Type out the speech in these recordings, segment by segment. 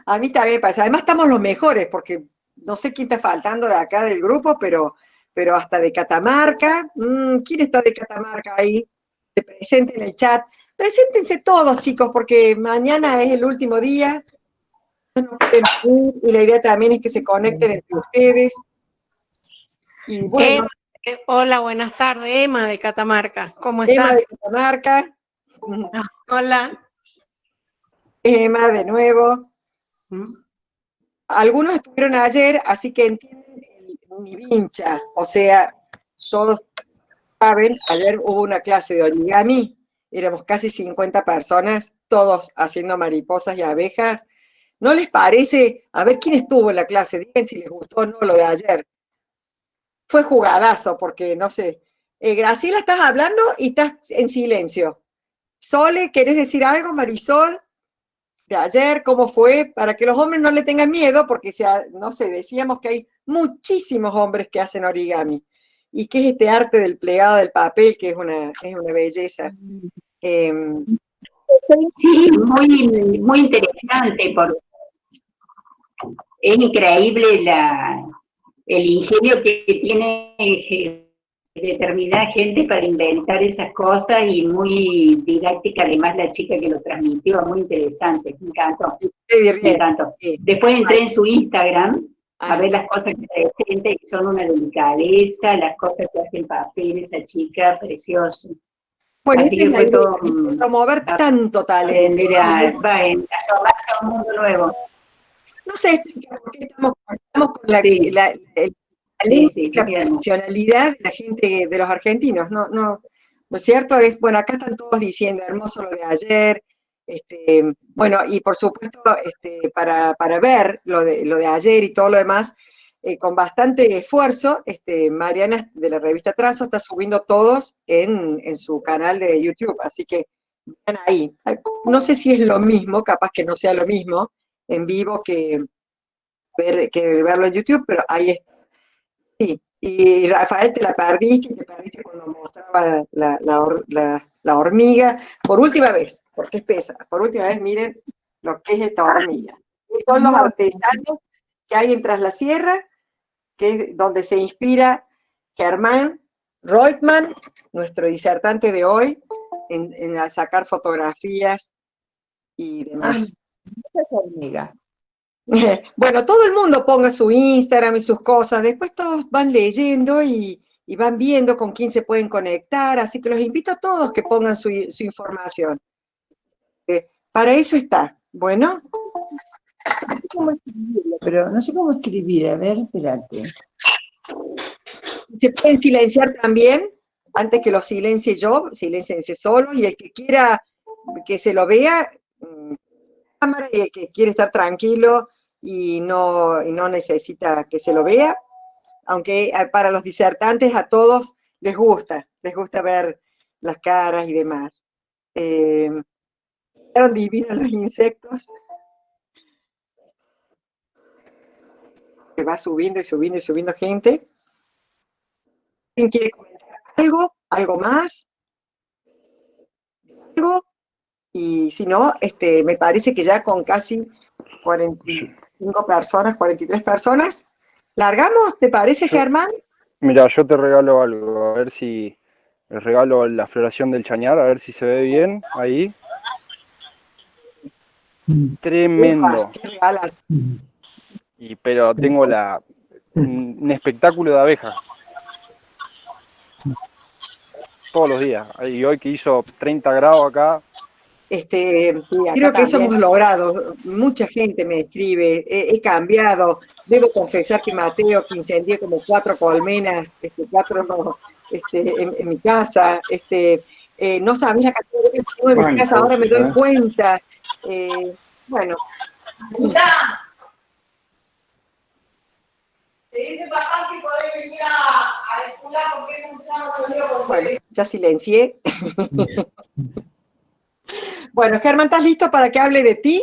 A mí también me parece. Además estamos los mejores, porque no sé quién está faltando de acá del grupo, pero hasta de Catamarca. ¿Quién está de Catamarca ahí? Se presente en el chat. Preséntense todos, chicos, porque mañana es el último día. No pueden venir, y la idea también es que se conecten entre ustedes. Y bueno, Hola, buenas tardes, Emma de Catamarca. ¿Cómo Emma estás? de Catamarca. Hola. Emma de nuevo. Algunos estuvieron ayer, así que entienden mi vincha. O sea, todos saben, ayer hubo una clase de origami, éramos casi 50 personas, todos haciendo mariposas y abejas. ¿No les parece? A ver quién estuvo en la clase, digan si les gustó o no lo de ayer. Fue jugadazo, porque no sé. Graciela, estás hablando y estás en silencio. Sole, ¿querés decir algo, Marisol? De ayer, ¿cómo fue? Para que los hombres no le tengan miedo, porque no sé, decíamos que hay muchísimos hombres que hacen origami. Y que es este arte del plegado del papel, que es una belleza. Eh, Sí, muy, muy interesante, porque es increíble el ingenio que tiene determinada gente para inventar esas cosas y muy didáctica además la chica que lo transmitió, muy interesante, me encantó, me encantó. Después entré en su Instagram a ver las cosas que presenta y son una delicadeza, las cosas que hace en papel esa chica, precioso. bueno, Así que fue todo promover tanto talento. aprender a asomarse a un mundo nuevo. No sé por qué estamos con Sí. la bien. profesionalidad de la gente, de los argentinos, ¿no es cierto? Bueno, acá están todos diciendo, hermoso lo de ayer, bueno, y por supuesto, para ver lo de ayer y todo lo demás, con bastante esfuerzo, Mariana de la revista Trazo está subiendo todos en su canal de YouTube, así que están ahí. No sé si es lo mismo, capaz que no sea lo mismo en vivo que verlo en YouTube, pero ahí está. Sí, y Rafael, te perdiste cuando mostraba la hormiga, por última vez, porque es pesa, por última vez miren lo que es esta hormiga. Y son los artesanos que hay en Tras la Sierra, que es donde se inspira Germán Reutemann, nuestro disertante de hoy, en sacar fotografías y demás. Esa es hormiga. Bueno, todo el mundo ponga su Instagram y sus cosas, después todos van leyendo y van viendo con quién se pueden conectar, así que los invito a todos que pongan su información. Para eso está. Bueno. No sé cómo escribirlo, pero no sé cómo escribir, a ver, espérate. Se pueden silenciar también, antes que lo silencie yo, silenciense solo, y el que quiera que se lo vea, cámara, y el que quiere estar tranquilo y no necesita que se lo vea, aunque para los disertantes a todos les gusta ver las caras y demás. Quedaron divinos los insectos. Que va subiendo y subiendo y subiendo gente. ¿Quién quiere comentar algo? ¿Algo más? ¿Algo? Y si no, me parece que ya con casi 45 personas, 43 personas, ¿largamos? ¿Te parece, Germán? Mira, yo te regalo algo, a ver si les regalo la floración del chañar, a ver si se ve bien ahí. Tremendo. ¿Qué regalas? Pero tengo un espectáculo de abejas. Todos los días. Y hoy que hizo 30 grados acá. Creo que eso hemos logrado. Mucha gente me escribe, he cambiado. Debo confesar que Mateo, que incendié como 4 colmenas, 4 no, en mi casa. No sabía la cantidad de que tengo en mi casa, ahora me doy cuenta. Bueno. Te dice papá que podés venir a escuela porque es un plano conmigo. Bueno, ya silencié. Bueno, Germán, ¿estás listo para que hable de ti?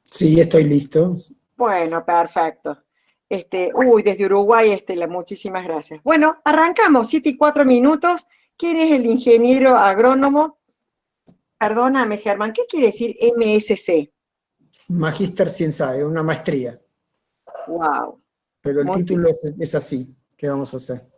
Sí, estoy listo. Bueno, perfecto. Desde Uruguay, muchísimas gracias. Bueno, arrancamos, 7:04. ¿Quién es el ingeniero agrónomo? Perdóname, Germán, ¿qué quiere decir MSC? Magister Scienzae, una maestría. Wow. Pero el Muy título es así. ¿Qué vamos a hacer?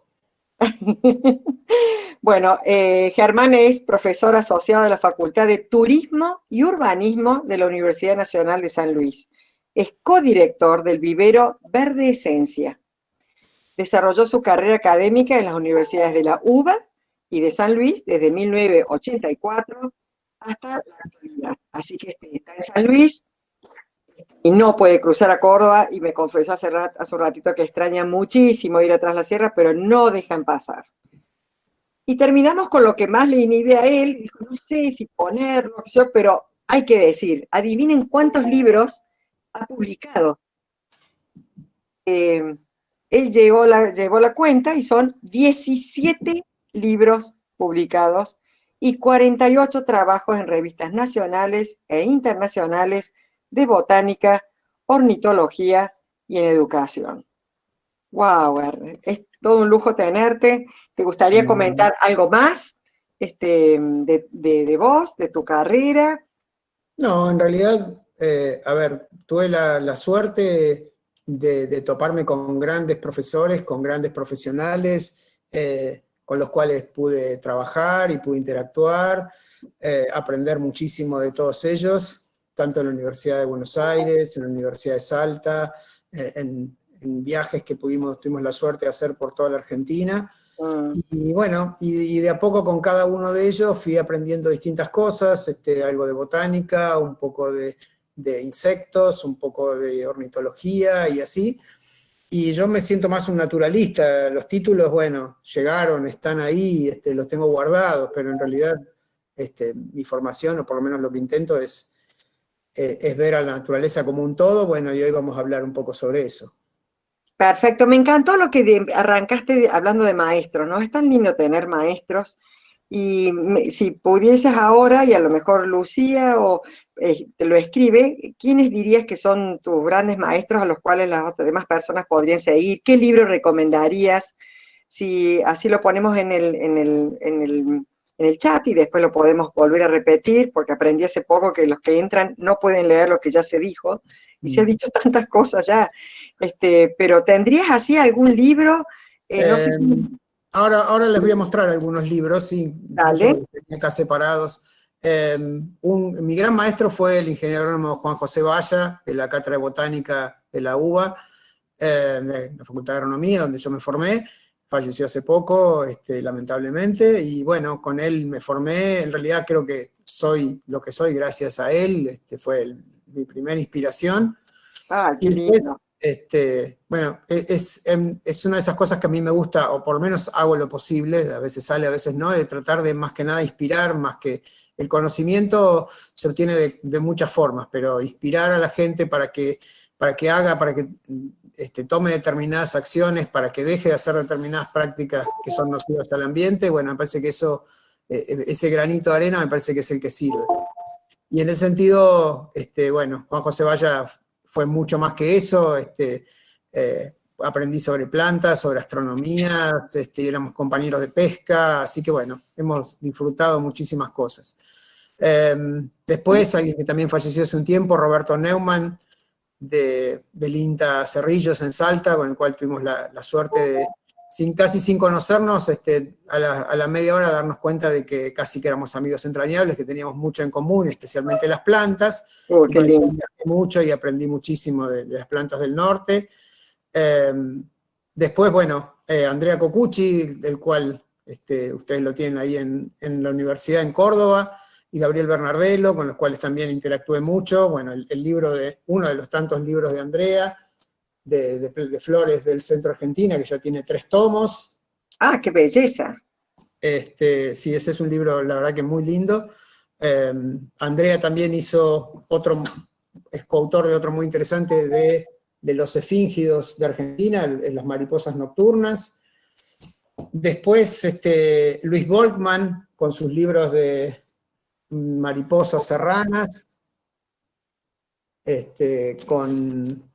Bueno, Germán es profesor asociado de la Facultad de Turismo y Urbanismo de la Universidad Nacional de San Luis. Es codirector del vivero Verde Esencia. Desarrolló su carrera académica en las universidades de la UBA y de San Luis desde 1984 hasta la actualidad. Así que está en San Luis y no puede cruzar a Córdoba, y me confesó hace un ratito que extraña muchísimo ir atrás la sierra, pero no dejan pasar. Y terminamos con lo que más le inhibe a él. Dijo, no sé si ponerlo, pero hay que decir, adivinen cuántos libros ha publicado. Él llevó la cuenta y son 17 libros publicados y 48 trabajos en revistas nacionales e internacionales de botánica, ornitología y en educación. ¡Wow! Es todo un lujo tenerte. ¿Te gustaría comentar algo más de vos, de tu carrera? No, en realidad, a ver, tuve la suerte de toparme con grandes profesores, con grandes profesionales, con los cuales pude trabajar y pude interactuar, aprender muchísimo de todos ellos, tanto en la Universidad de Buenos Aires, en la Universidad de Salta, en viajes que tuvimos la suerte de hacer por toda la Argentina. Y bueno, y de a poco con cada uno de ellos fui aprendiendo distintas cosas, algo de botánica, un poco de insectos, un poco de ornitología y así. Y yo me siento más un naturalista. Los títulos, bueno, llegaron, están ahí, los tengo guardados, pero en realidad mi formación, o por lo menos lo que intento, es ver a la naturaleza como un todo. Bueno, y hoy vamos a hablar un poco sobre eso. Perfecto, me encantó lo que arrancaste hablando de maestros, ¿no? Es tan lindo tener maestros, y si pudieses ahora, y a lo mejor Lucía te lo escribe, ¿quiénes dirías que son tus grandes maestros a los cuales las demás personas podrían seguir? ¿Qué libro recomendarías? Si así lo ponemos en el chat y después lo podemos volver a repetir, porque aprendí hace poco que los que entran no pueden leer lo que ya se dijo, y se ha dicho tantas cosas ya. Pero ¿tendrías así algún libro? No sé si... Ahora les voy a mostrar algunos libros, sí, incluso Dale. los tenía acá separados. Mi gran maestro fue el ingeniero agrónomo Juan José Valla, de la Cátedra de Botánica de la UBA, de la Facultad de Agronomía, donde yo me formé. Falleció hace poco, lamentablemente, y bueno, con él me formé. En realidad creo que soy lo que soy gracias a él. Fue mi primera inspiración. Ah, qué lindo. Bueno, es una de esas cosas que a mí me gusta, o por lo menos hago lo posible, a veces sale, a veces no, de tratar de más que nada inspirar, más que el conocimiento se obtiene de muchas formas, pero inspirar a la gente para que haga, para que tome determinadas acciones, para que deje de hacer determinadas prácticas que son nocivas al ambiente. Bueno, me parece que ese granito de arena me parece que es el que sirve. Y en ese sentido, bueno, Juan José Valla fue mucho más que eso. Aprendí sobre plantas, sobre astronomía, éramos compañeros de pesca, así que bueno, hemos disfrutado muchísimas cosas. Después, alguien que también falleció hace un tiempo, Roberto Neumann, del INTA Cerrillos en Salta, con el cual tuvimos la suerte de, casi sin conocernos, a la media hora darnos cuenta de que casi que éramos amigos entrañables, que teníamos mucho en común, especialmente las plantas. Qué lindo. Mucho y aprendí muchísimo de las plantas del norte. Después, bueno, Andrea Cocucci, del cual ustedes lo tienen ahí en la universidad en Córdoba, y Gabriel Bernardello, con los cuales también interactué mucho. Bueno, uno de los tantos libros de Andrea, de Flores del Centro Argentina, que ya tiene 3 tomos. Ah, qué belleza. Sí, ese es un libro, la verdad que muy lindo. Andrea también es coautor de otro muy interesante de los efíngidos de Argentina, las mariposas nocturnas. Después, Luis Volkmann, con sus libros de mariposas serranas, con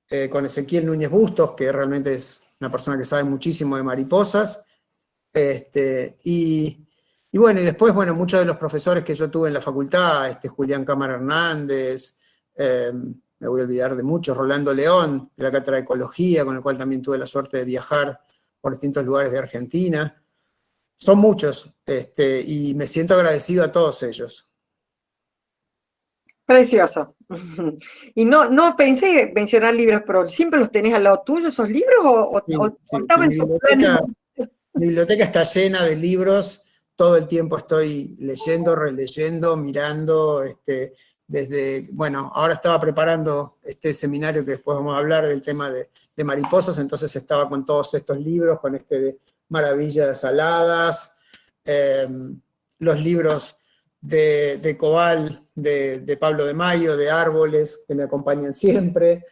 Ezequiel Núñez Bustos, que realmente es una persona que sabe muchísimo de mariposas. Y bueno, y después, bueno, muchos de los profesores que yo tuve en la facultad, Julián Cámara Hernández, me voy a olvidar de muchos, Rolando León, de la Cátedra de Ecología, con el cual también tuve la suerte de viajar por distintos lugares de Argentina. Son muchos, y me siento agradecido a todos ellos. Precioso. Y no pensé mencionar libros, pero ¿siempre los tenés al lado tuyo esos libros o Sí, estaban mi en tus planes? biblioteca está llena de libros, todo el tiempo estoy leyendo, releyendo, mirando, bueno, ahora estaba preparando este seminario que después vamos a hablar del tema de mariposas, entonces estaba con todos estos libros, con de Maravillas Aladas, los libros de Cobal, de Pablo de Mayo, de Árboles, que me acompañan siempre,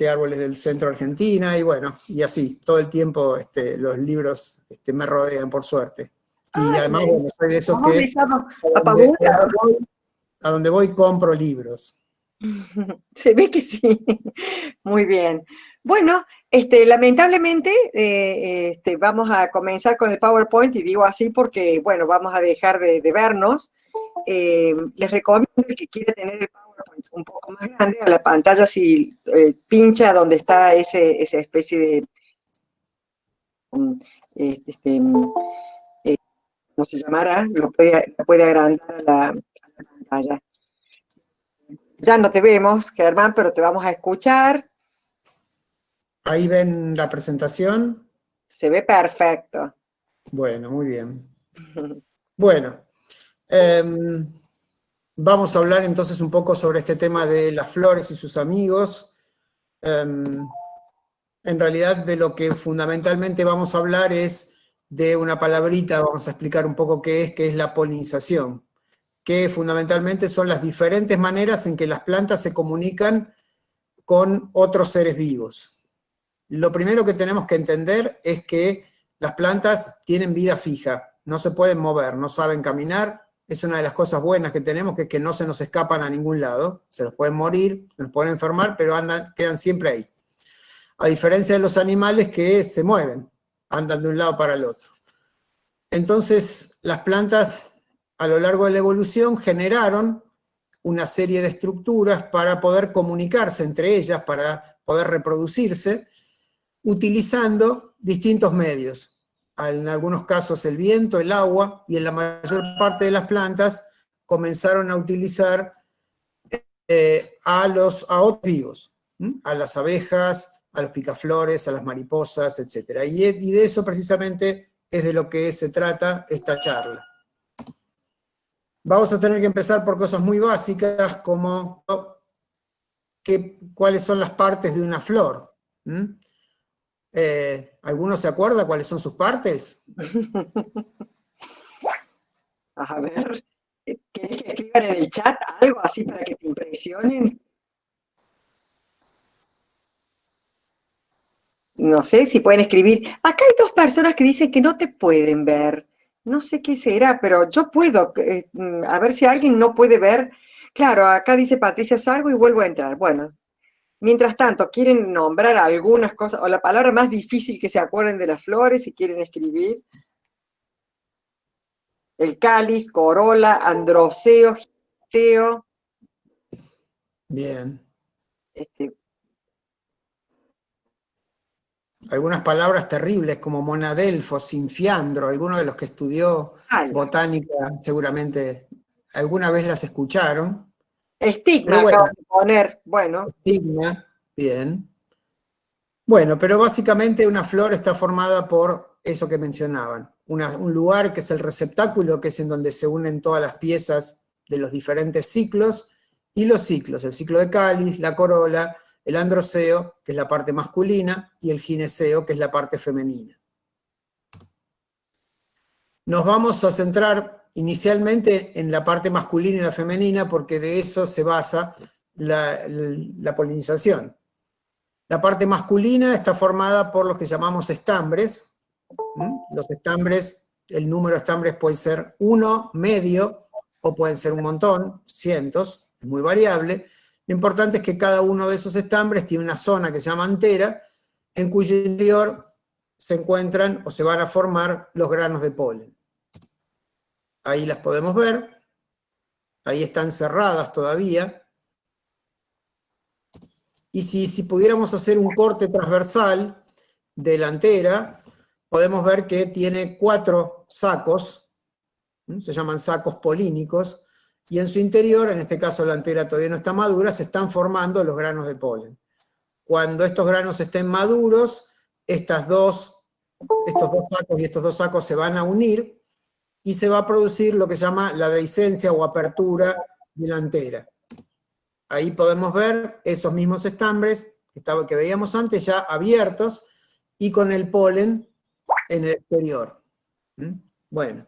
Árboles del Centro Argentina, y bueno, y así, todo el tiempo los libros me rodean, por suerte. Y además, bueno, soy de esos que a donde voy compro libros. Se ve que sí. Muy bien. Bueno, lamentablemente vamos a comenzar con el PowerPoint, y digo así porque, bueno, vamos a dejar de vernos. Les recomiendo el que quiere tener el PowerPoint un poco más grande a la pantalla, si pincha donde está esa especie de ¿cómo se llamará? Lo puede agrandar a la pantalla. Ya no te vemos, Germán, pero te vamos a escuchar. Ahí ven la presentación. Se ve perfecto. Bueno, muy bien. Bueno, vamos a hablar entonces un poco sobre este tema de las flores y sus amigos. En realidad, de lo que fundamentalmente vamos a hablar es de una palabrita, vamos a explicar un poco qué es la polinización, que fundamentalmente son las diferentes maneras en que las plantas se comunican con otros seres vivos. Lo primero que tenemos que entender es que las plantas tienen vida fija, no se pueden mover, no saben caminar. Es una de las cosas buenas que tenemos, que es que no se nos escapan a ningún lado, se los pueden morir, se los pueden enfermar, pero quedan siempre ahí. A diferencia de los animales que se mueven, andan de un lado para el otro. Entonces, las plantas a lo largo de la evolución generaron una serie de estructuras para poder comunicarse entre ellas, para poder reproducirse, utilizando distintos medios. En algunos casos el viento, el agua, y en la mayor parte de las plantas comenzaron a utilizar a otros vivos, a las abejas, a los picaflores, a las mariposas, etc. Y de eso precisamente es de lo que se trata esta charla. Vamos a tener que empezar por cosas muy básicas, como cuáles son las partes de una flor. ¿Alguno se acuerda cuáles son sus partes? A ver, ¿querés que escriban en el chat algo así para que te impresionen? No sé si pueden escribir. Acá hay dos personas que dicen que no te pueden ver. No sé qué será, pero yo puedo. A ver si alguien no puede ver. Claro, acá dice Patricia, salgo y vuelvo a entrar. Bueno, mientras tanto, ¿quieren nombrar algunas cosas? O la palabra más difícil que se acuerden de las flores, si quieren escribir. El cáliz, corola, androceo, gineceo. Bien. Algunas palabras terribles como monadelfo, sinfiandro, algunos de los que estudió botánica seguramente alguna vez las escucharon. Estigma, bueno, acabo de poner, bueno. Estigma, bien. Bueno, pero básicamente una flor está formada por eso que mencionaban. Un lugar que es el receptáculo, que es en donde se unen todas las piezas de los diferentes ciclos, y los ciclos, el ciclo de cáliz, la corola, el androceo, que es la parte masculina, y el gineceo, que es la parte femenina. Nos vamos a centrar inicialmente en la parte masculina y la femenina, porque de eso se basa la polinización. La parte masculina está formada por los que llamamos estambres. Los estambres, el número de estambres puede ser 1, medio, o pueden ser un montón, cientos, es muy variable. Lo importante es que cada uno de esos estambres tiene una zona que se llama antera, en cuyo interior se encuentran o se van a formar los granos de polen. Ahí las podemos ver. Ahí están cerradas todavía. y si pudiéramos hacer un corte transversal de la antera, podemos ver que tiene 4 sacos, se llaman sacos polínicos, y en su interior, en este caso la antera todavía no está madura, se están formando los granos de polen. Cuando estos granos estén maduros, estos dos sacos y estos 2 sacos se van a unir y se va a producir lo que se llama la dehiscencia o apertura de la antera. Ahí podemos ver esos mismos estambres que veíamos antes ya abiertos y con el polen en el exterior. Bueno.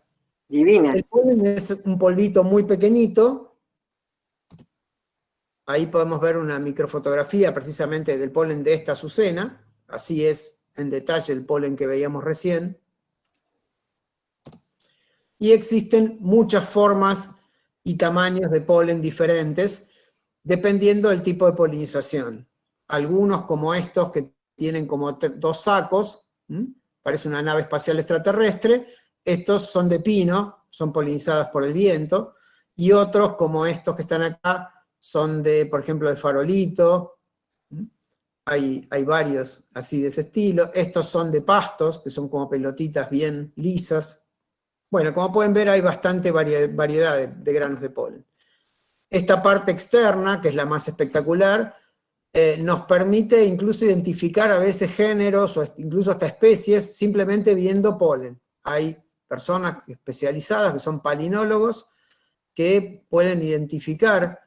Divina. El polen es un polvito muy pequeñito. Ahí podemos ver una microfotografía precisamente del polen de esta azucena. Así es en detalle el polen que veíamos recién. Y existen muchas formas y tamaños de polen diferentes, dependiendo del tipo de polinización. Algunos, como estos, que tienen como 2 sacos, parece una nave espacial extraterrestre, estos son de pino, son polinizadas por el viento, y otros, como estos que están acá, son de, por ejemplo, de farolito. Hay varios así de ese estilo. Estos son de pastos, que son como pelotitas bien lisas. Bueno, como pueden ver, hay bastante variedad de granos de polen. Esta parte externa, que es la más espectacular, nos permite incluso identificar a veces géneros o incluso hasta especies simplemente viendo polen. Hay personas especializadas que son palinólogos que pueden identificar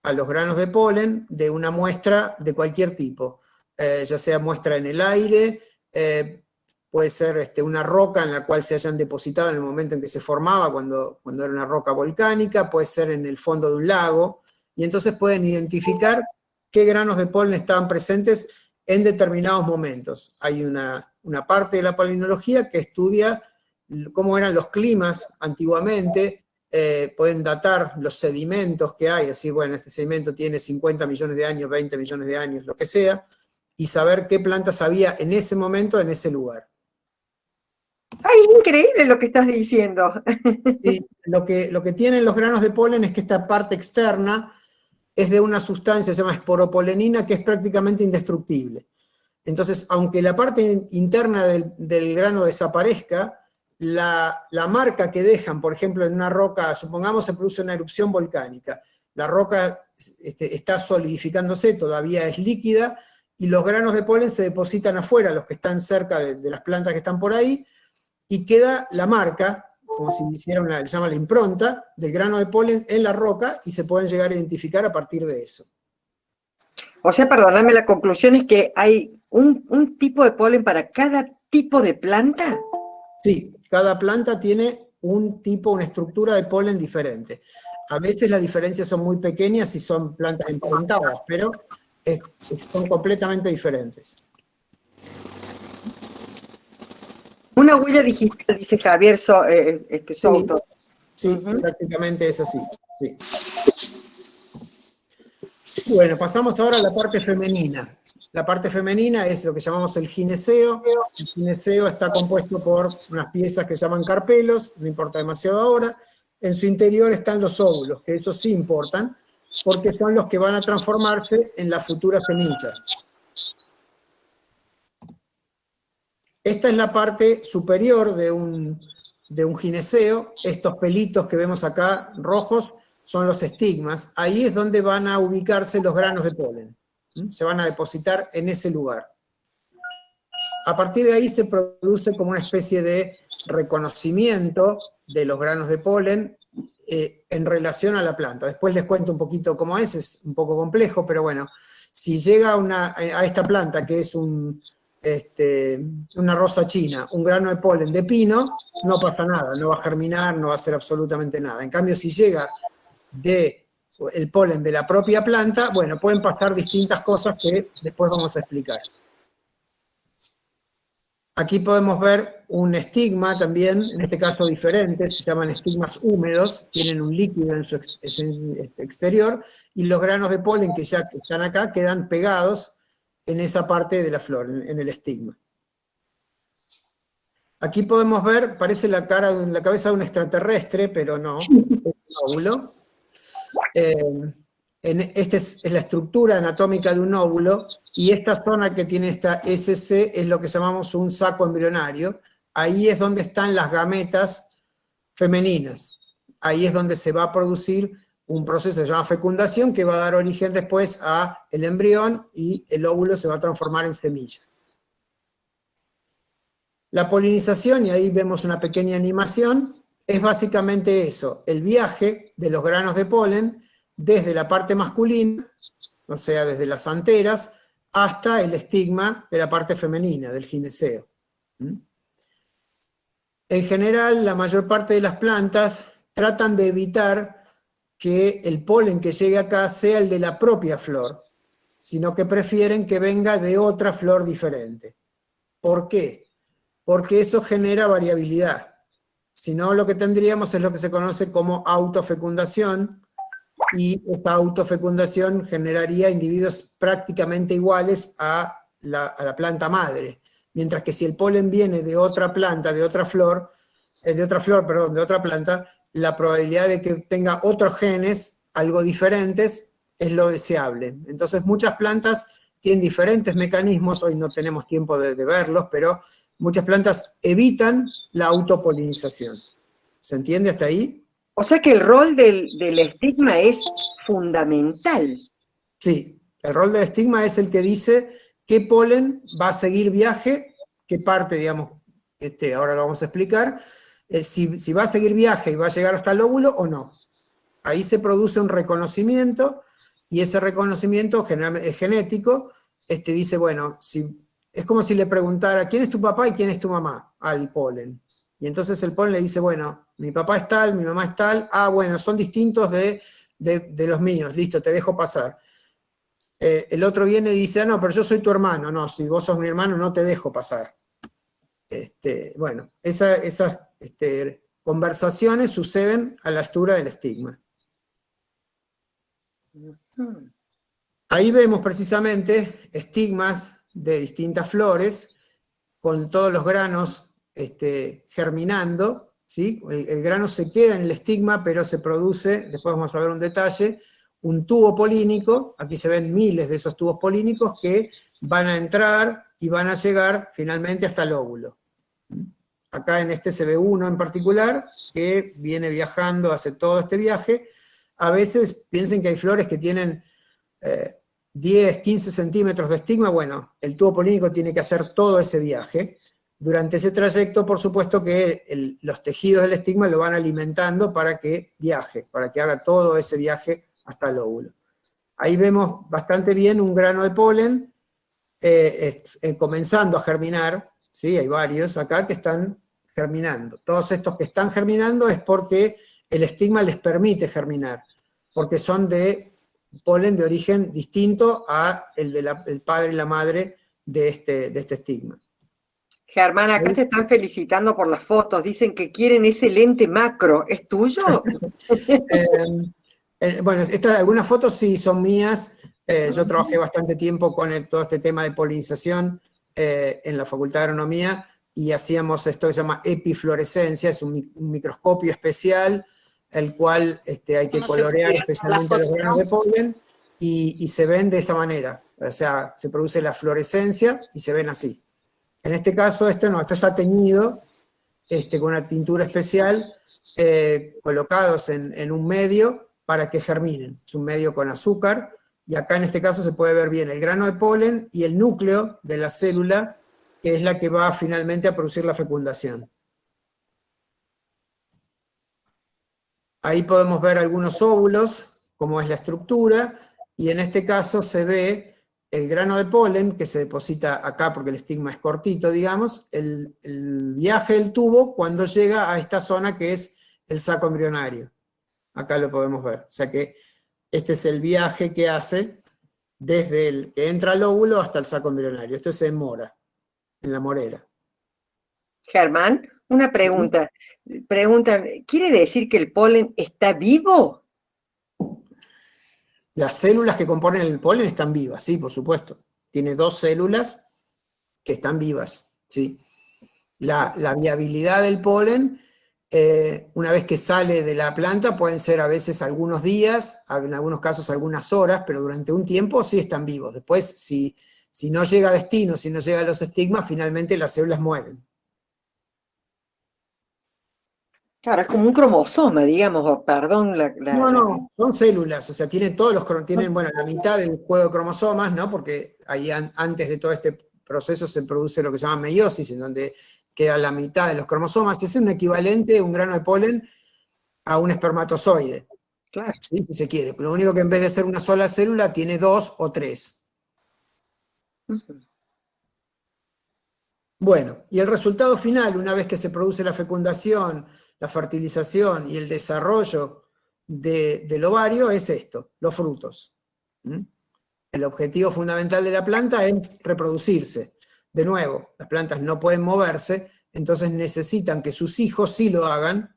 a los granos de polen de una muestra de cualquier tipo, ya sea muestra en el aire, puede ser una roca en la cual se hayan depositado en el momento en que se formaba, cuando era una roca volcánica, puede ser en el fondo de un lago, y entonces pueden identificar qué granos de polen estaban presentes en determinados momentos. Hay una parte de la palinología que estudia cómo eran los climas antiguamente, pueden datar los sedimentos que hay, decir, bueno, este sedimento tiene 50 millones de años, 20 millones de años, lo que sea, y saber qué plantas había en ese momento, en ese lugar. ¡Ay, increíble lo que estás diciendo! Y lo que tienen los granos de polen es que esta parte externa es de una sustancia, se llama esporopolenina, que es prácticamente indestructible. Entonces, aunque la parte interna del grano desaparezca, la marca que dejan, por ejemplo, en una roca, supongamos se produce una erupción volcánica, la roca está solidificándose, todavía es líquida, y los granos de polen se depositan afuera, los que están cerca de las plantas que están por ahí, y queda la marca, como si hiciera se llama la impronta, del grano de polen en la roca, y se pueden llegar a identificar a partir de eso. O sea, perdóname, la conclusión es que hay un tipo de polen para cada tipo de planta. Sí, cada planta tiene un tipo, una estructura de polen diferente. A veces las diferencias son muy pequeñas y son plantas emparentadas, pero son completamente diferentes. Una huella digital, dice Javier Souto. Sí, prácticamente es así. Sí. Bueno, pasamos ahora a la parte femenina. La parte femenina es lo que llamamos el gineceo. El gineceo está compuesto por unas piezas que se llaman carpelos, no importa demasiado ahora. En su interior están los óvulos, que esos sí importan, porque son los que van a transformarse en la futura semilla. Esta es la parte superior de un gineceo. Estos pelitos que vemos acá, rojos, son los estigmas. Ahí es donde van a ubicarse los granos de polen. Se van a depositar en ese lugar. A partir de ahí se produce como una especie de reconocimiento de los granos de polen en relación a la planta. Después les cuento un poquito cómo es un poco complejo, pero bueno, si llega a esta planta que es una rosa china, un grano de polen de pino, no pasa nada, no va a germinar, no va a hacer absolutamente nada. En cambio, si llega el polen de la propia planta, bueno, pueden pasar distintas cosas que después vamos a explicar. Aquí podemos ver un estigma también, en este caso diferente, se llaman estigmas húmedos, tienen un líquido en su exterior, y los granos de polen que ya están acá quedan pegados en esa parte de la flor, en el estigma. Aquí podemos ver, parece la cabeza de un extraterrestre, pero no, es un óvulo. Esta es la estructura anatómica de un óvulo, y esta zona que tiene esta SC es lo que llamamos un saco embrionario. Ahí es donde están las gametas femeninas. Ahí es donde se va a producir un proceso que se llama fecundación, que va a dar origen después al embrión, y el óvulo se va a transformar en semilla. La polinización, y ahí vemos una pequeña animación, es básicamente eso, el viaje de los granos de polen desde la parte masculina, o sea, desde las anteras, hasta el estigma de la parte femenina, del gineceo. En general, la mayor parte de las plantas tratan de evitar que el polen que llegue acá sea el de la propia flor, sino que prefieren que venga de otra flor diferente. ¿Por qué? Porque eso genera variabilidad. Si no, lo que tendríamos es lo que se conoce como autofecundación, y esta autofecundación generaría individuos prácticamente iguales a la planta madre. Mientras que si el polen viene de otra planta, de otra planta, la probabilidad de que tenga otros genes, algo diferentes, es lo deseable. Entonces muchas plantas tienen diferentes mecanismos, hoy no tenemos tiempo de verlos, pero muchas plantas evitan la autopolinización. ¿Se entiende hasta ahí? O sea que el rol del estigma es fundamental. Sí, el rol del estigma es el que dice qué polen va a seguir viaje, qué parte, digamos, ahora lo vamos a explicar, si va a seguir viaje y va a llegar hasta el óvulo o no. Ahí se produce un reconocimiento, y ese reconocimiento generalmente es genético. Dice, bueno, es como si le preguntara, ¿quién es tu papá y quién es tu mamá? Al polen. Y entonces el polen le dice, bueno, mi papá es tal, mi mamá es tal, bueno, son distintos de los míos, listo, te dejo pasar. El otro viene y dice, no, pero yo soy tu hermano. No, si vos sos mi hermano no te dejo pasar. Bueno, esas conversaciones suceden a la altura del estigma. Ahí vemos precisamente estigmas de distintas flores, con todos los granos germinando, ¿sí? El grano se queda en el estigma, pero se produce, después vamos a ver un detalle, un tubo polínico. Aquí se ven miles de esos tubos polínicos que van a entrar y van a llegar finalmente hasta el óvulo. Acá en se ve uno en particular que viene viajando, hace todo este viaje. A veces piensen que hay flores que tienen 10, 15 centímetros de estigma. Bueno, el tubo polínico tiene que hacer todo ese viaje. Durante ese trayecto, por supuesto que los tejidos del estigma lo van alimentando para que viaje, para que haga todo ese viaje hasta el óvulo. Ahí vemos bastante bien un grano de polen comenzando a germinar, ¿sí? Hay varios acá que están germinando. Todos estos que están germinando es porque el estigma les permite germinar, porque son de polen de origen distinto a el padre y la madre de este estigma. Germán, acá te están felicitando por las fotos, dicen que quieren ese lente macro, ¿es tuyo? Bueno, algunas fotos sí son mías. Yo trabajé bastante tiempo con todo este tema de polinización en la Facultad de Agronomía, y hacíamos esto que se llama epifluorescencia, es un microscopio especial, el cual hay que colorear especialmente los granos de polen, y se ven de esa manera. O sea, se produce la fluorescencia y se ven así. En este caso, esto está teñido con una tintura especial, colocados en un medio para que germinen. Es un medio con azúcar, y acá en este caso se puede ver bien el grano de polen y el núcleo de la célula, que es la que va finalmente a producir la fecundación. Ahí podemos ver algunos óvulos, cómo es la estructura, y en este caso se ve el grano de polen que se deposita acá porque el estigma es cortito, digamos, el viaje del tubo cuando llega a esta zona que es el saco embrionario. Acá lo podemos ver. O sea que este es el viaje que hace desde el que entra al óvulo hasta el saco embrionario. Esto es en mora, en la morera. Germán, una pregunta. ¿Sí? Pregunta, ¿quiere decir que el polen está vivo? Las células que componen el polen están vivas, sí, por supuesto. Tiene 2 células que están vivas, sí. La viabilidad del polen Una vez que sale de la planta pueden ser a veces algunos días, en algunos casos algunas horas, pero durante un tiempo sí están vivos. Después, si no llega a destino, si no llega a los estigmas, finalmente las células mueren. Claro, es como un cromosoma, digamos, o perdón, No, son células, o sea, tienen bueno, la mitad del juego de cromosomas, ¿no? Porque ahí antes de todo este proceso se produce lo que se llama meiosis, en donde queda la mitad de los cromosomas. Es un equivalente, un grano de polen, a un espermatozoide. Claro. ¿Sí? Si se quiere. Lo único que en vez de ser una sola célula, tiene 2 o 3. Bueno, y el resultado final, una vez que se produce la fecundación, la fertilización y el desarrollo del ovario, es esto, los frutos. El objetivo fundamental de la planta es reproducirse. De nuevo, las plantas no pueden moverse, entonces necesitan que sus hijos sí lo hagan,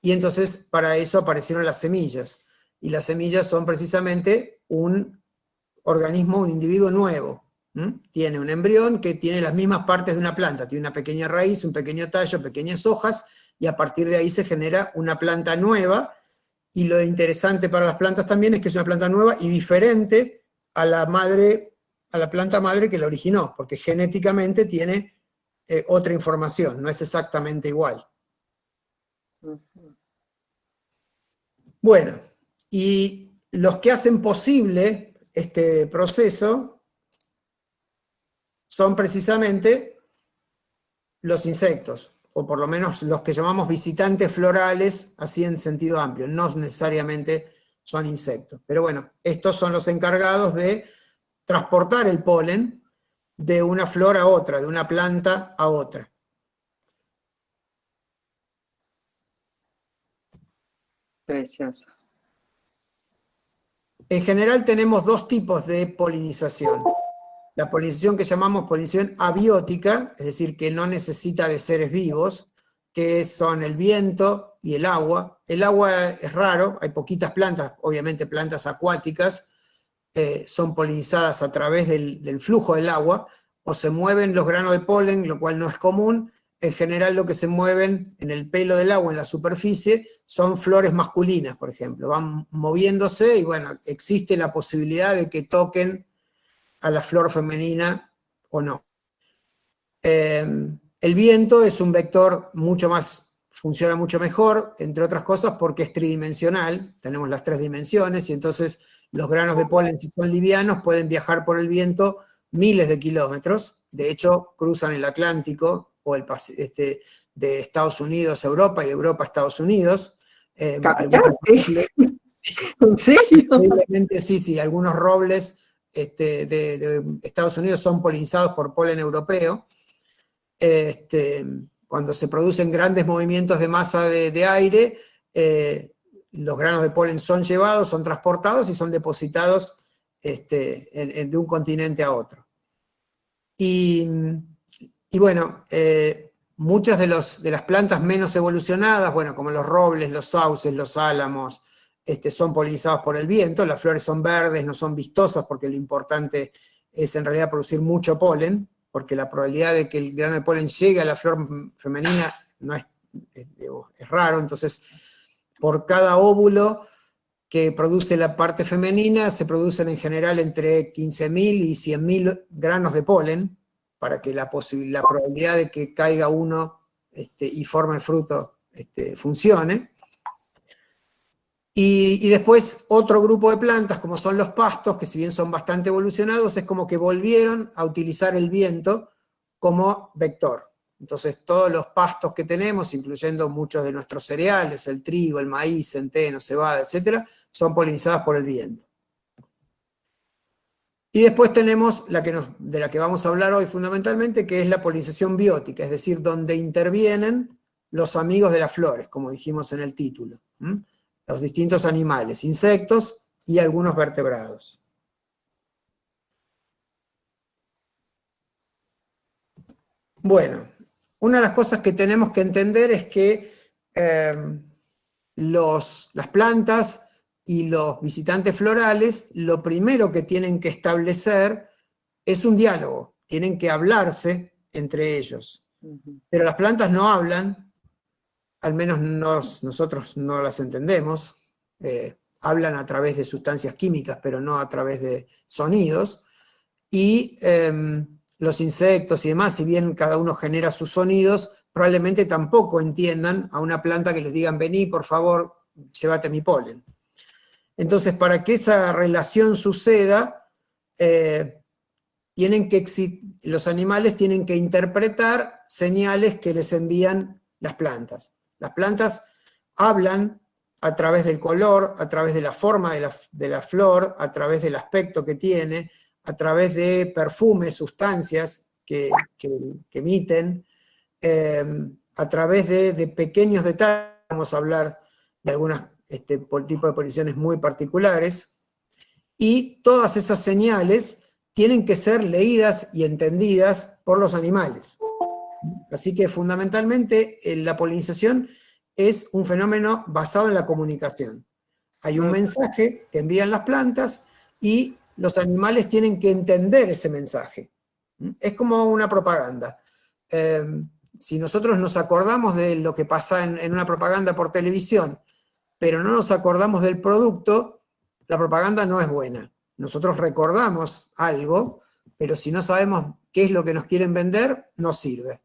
y entonces para eso aparecieron las semillas. Y las semillas son precisamente un organismo, un individuo nuevo. Tiene un embrión que tiene las mismas partes de una planta, tiene una pequeña raíz, un pequeño tallo, pequeñas hojas, y a partir de ahí se genera una planta nueva, y lo interesante para las plantas también es que es una planta nueva y diferente a la planta madre que la originó, porque genéticamente tiene otra información, no es exactamente igual. Bueno, y los que hacen posible este proceso son precisamente los insectos, o por lo menos los que llamamos visitantes florales, así en sentido amplio, no necesariamente son insectos. Pero bueno, estos son los encargados de transportar el polen de una flor a otra, de una planta a otra. Precioso. En general tenemos dos tipos de polinización. La polinización que llamamos polinización abiótica, es decir, que no necesita de seres vivos, que son el viento y el agua. El agua es raro, hay poquitas plantas, obviamente plantas acuáticas, son polinizadas a través del flujo del agua, o se mueven los granos de polen, lo cual no es común. En general lo que se mueven en el pelo del agua, en la superficie, son flores masculinas, por ejemplo. Van moviéndose y bueno, existe la posibilidad de que toquen a la flor femenina o no. El viento es un vector funciona mucho mejor, entre otras cosas porque es tridimensional, tenemos las 3 dimensiones, y entonces los granos de polen, si son livianos, pueden viajar por el viento miles de kilómetros. De hecho, cruzan el Atlántico o de Estados Unidos a Europa y de Europa a Estados Unidos. ¿En serio? Sí, algunos robles de Estados Unidos son polinizados por polen europeo. Cuando se producen grandes movimientos de masa de aire, los granos de polen son llevados, son transportados y son depositados de un continente a otro. Y bueno, muchas de las plantas menos evolucionadas, bueno, como los robles, los sauces, los álamos, son polinizados por el viento. Las flores son verdes, no son vistosas, porque lo importante es en realidad producir mucho polen, porque la probabilidad de que el grano de polen llegue a la flor femenina no es raro. Entonces, por cada óvulo que produce la parte femenina, se producen en general entre 15.000 y 100.000 granos de polen, para que la probabilidad de que caiga uno y forme fruto funcione. Y después otro grupo de plantas, como son los pastos, que si bien son bastante evolucionados, es como que volvieron a utilizar el viento como vector. Entonces todos los pastos que tenemos, incluyendo muchos de nuestros cereales, el trigo, el maíz, centeno, cebada, etc., son polinizadas por el viento. Y después tenemos de la que vamos a hablar hoy fundamentalmente, que es la polinización biótica, es decir, donde intervienen los amigos de las flores, como dijimos en el título. Los distintos animales, insectos y algunos vertebrados. Bueno, una de las cosas que tenemos que entender es que las plantas y los visitantes florales, lo primero que tienen que establecer es un diálogo, tienen que hablarse entre ellos. Pero las plantas no hablan, al menos nosotros no las entendemos, hablan a través de sustancias químicas, pero no a través de sonidos, y los insectos y demás, si bien cada uno genera sus sonidos, probablemente tampoco entiendan a una planta que les digan, vení, por favor, llévate mi polen. Entonces, para que esa relación suceda, los animales tienen que interpretar señales que les envían las plantas. Las plantas hablan a través del color, a través de la forma de la flor, a través del aspecto que tiene, a través de perfumes, sustancias que emiten, a través de pequeños detalles. Vamos a hablar de algunos tipos de posiciones muy particulares, y todas esas señales tienen que ser leídas y entendidas por los animales. Así que fundamentalmente la polinización es un fenómeno basado en la comunicación. Hay un mensaje que envían las plantas y los animales tienen que entender ese mensaje. Es como una propaganda. Si nosotros nos acordamos de lo que pasa en una propaganda por televisión, pero no nos acordamos del producto, la propaganda no es buena. Nosotros recordamos algo, pero si no sabemos qué es lo que nos quieren vender, no sirve.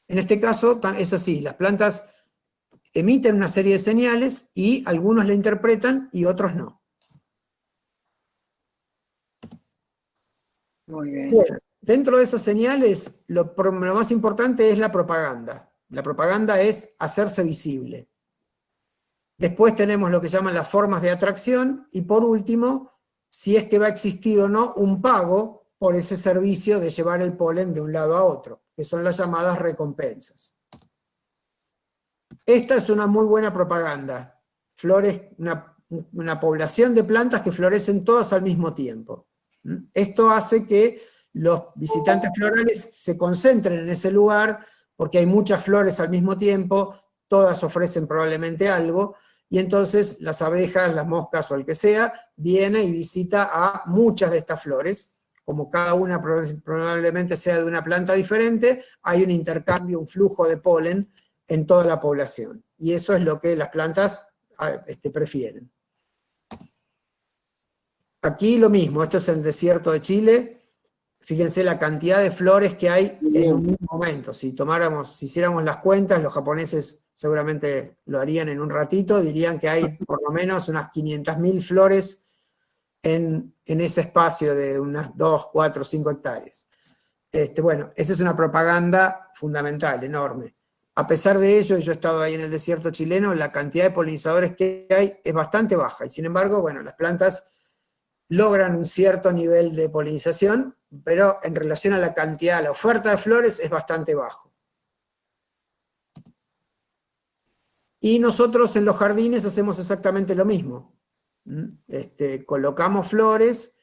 En este caso es así, las plantas emiten una serie de señales y algunos la interpretan y otros no. Muy bien. Bueno, dentro de esas señales, lo más importante es la propaganda. La propaganda es hacerse visible. Después tenemos lo que llaman las formas de atracción, y por último, si es que va a existir o no un pago por ese servicio de llevar el polen de un lado a otro, que son las llamadas recompensas. Esta es una muy buena propaganda. Flores, una población de plantas que florecen todas al mismo tiempo. Esto hace que los visitantes florales se concentren en ese lugar, porque hay muchas flores al mismo tiempo, todas ofrecen probablemente algo, y entonces las abejas, las moscas o el que sea, viene y visita a muchas de estas flores. Como cada una probablemente sea de una planta diferente, hay un intercambio, un flujo de polen en toda la población. Y eso es lo que las plantas prefieren. Aquí lo mismo, esto es el desierto de Chile. Fíjense la cantidad de flores que hay en un mismo momento. Si hiciéramos las cuentas, los japoneses seguramente lo harían en un ratito, dirían que hay por lo menos unas 500.000 flores en ese espacio de unas 2, 4, 5 hectáreas. Bueno, esa es una propaganda fundamental, enorme. A pesar de ello, yo he estado ahí en el desierto chileno, la cantidad de polinizadores que hay es bastante baja, y sin embargo, bueno, las plantas logran un cierto nivel de polinización, pero en relación a la cantidad, la oferta de flores es bastante bajo. Y nosotros en los jardines hacemos exactamente lo mismo. Colocamos flores,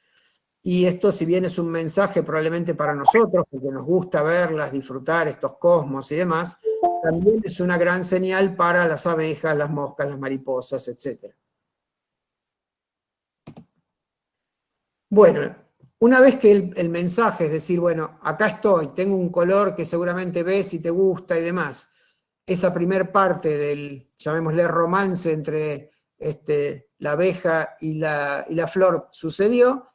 y esto, si bien es un mensaje probablemente para nosotros, porque nos gusta verlas, disfrutar estos cosmos y demás, también es una gran señal para las abejas, las moscas, las mariposas, etc. Bueno, una vez que el mensaje es decir, bueno, acá estoy, tengo un color que seguramente ves y te gusta y demás, esa primer parte del, llamémosle, romance entre la abeja y la flor sucedió,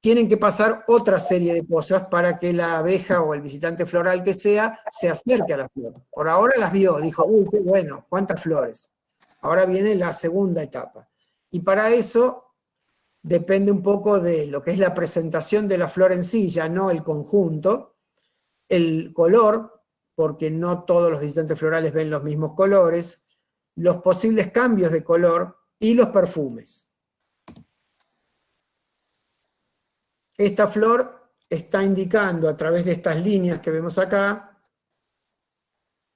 tienen que pasar otra serie de cosas para que la abeja o el visitante floral que sea se acerque a la flor. Por ahora las vio, dijo, uy, qué bueno, cuántas flores. Ahora viene la segunda etapa. Y para eso depende un poco de lo que es la presentación de la flor en sí, ya no el conjunto, el color, porque no todos los visitantes florales ven los mismos colores, los posibles cambios de color y los perfumes. Esta flor está indicando a través de estas líneas que vemos acá,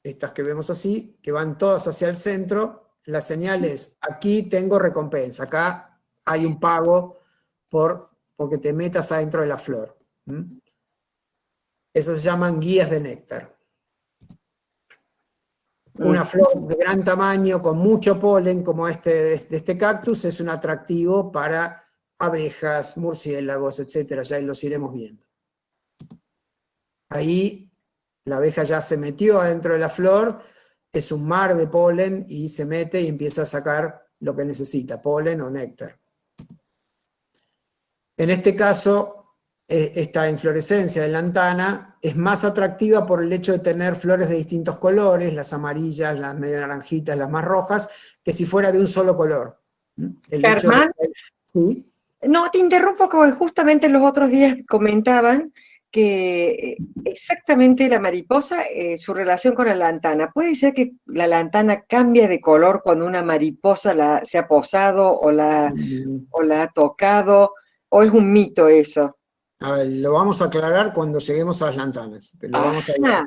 estas que vemos así, que van todas hacia el centro, la señal es, aquí tengo recompensa, acá hay un pago porque te metas adentro de la flor. Esas se llaman guías de néctar. Una flor de gran tamaño, con mucho polen, como este cactus, es un atractivo para abejas, murciélagos, etcétera, ya los iremos viendo. Ahí la abeja ya se metió adentro de la flor es un mar de polen y se mete y empieza a sacar lo que necesita, polen o néctar. En este caso, esta inflorescencia de lantana es más atractiva por el hecho de tener flores de distintos colores, las amarillas, las medio naranjitas, las más rojas, que si fuera de un solo color. Germán, ¿sí? No, te interrumpo porque justamente los otros días comentaban que exactamente la mariposa, su relación con la lantana. ¿Puede ser que la lantana cambie de color cuando una mariposa se ha posado o la ha tocado? ¿O es un mito eso? A ver, lo vamos a aclarar cuando lleguemos a las lantanas. Pero lo vamos a Ajá.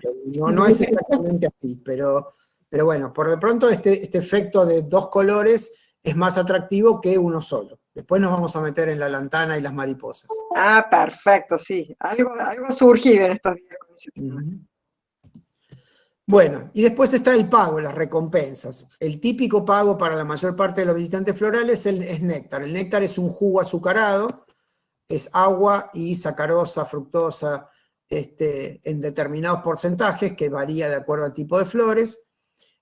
no es exactamente así, pero bueno, por de pronto este efecto de dos colores es más atractivo que uno solo. Después nos vamos a meter en la lantana y las mariposas. Ah, perfecto, sí. Algo ha surgido en estos días con ese tema. Bueno, y después está el pago, las recompensas. El típico pago para la mayor parte de los visitantes florales es néctar. El néctar es un jugo azucarado, es agua y sacarosa, fructosa, en determinados porcentajes, que varía de acuerdo al tipo de flores.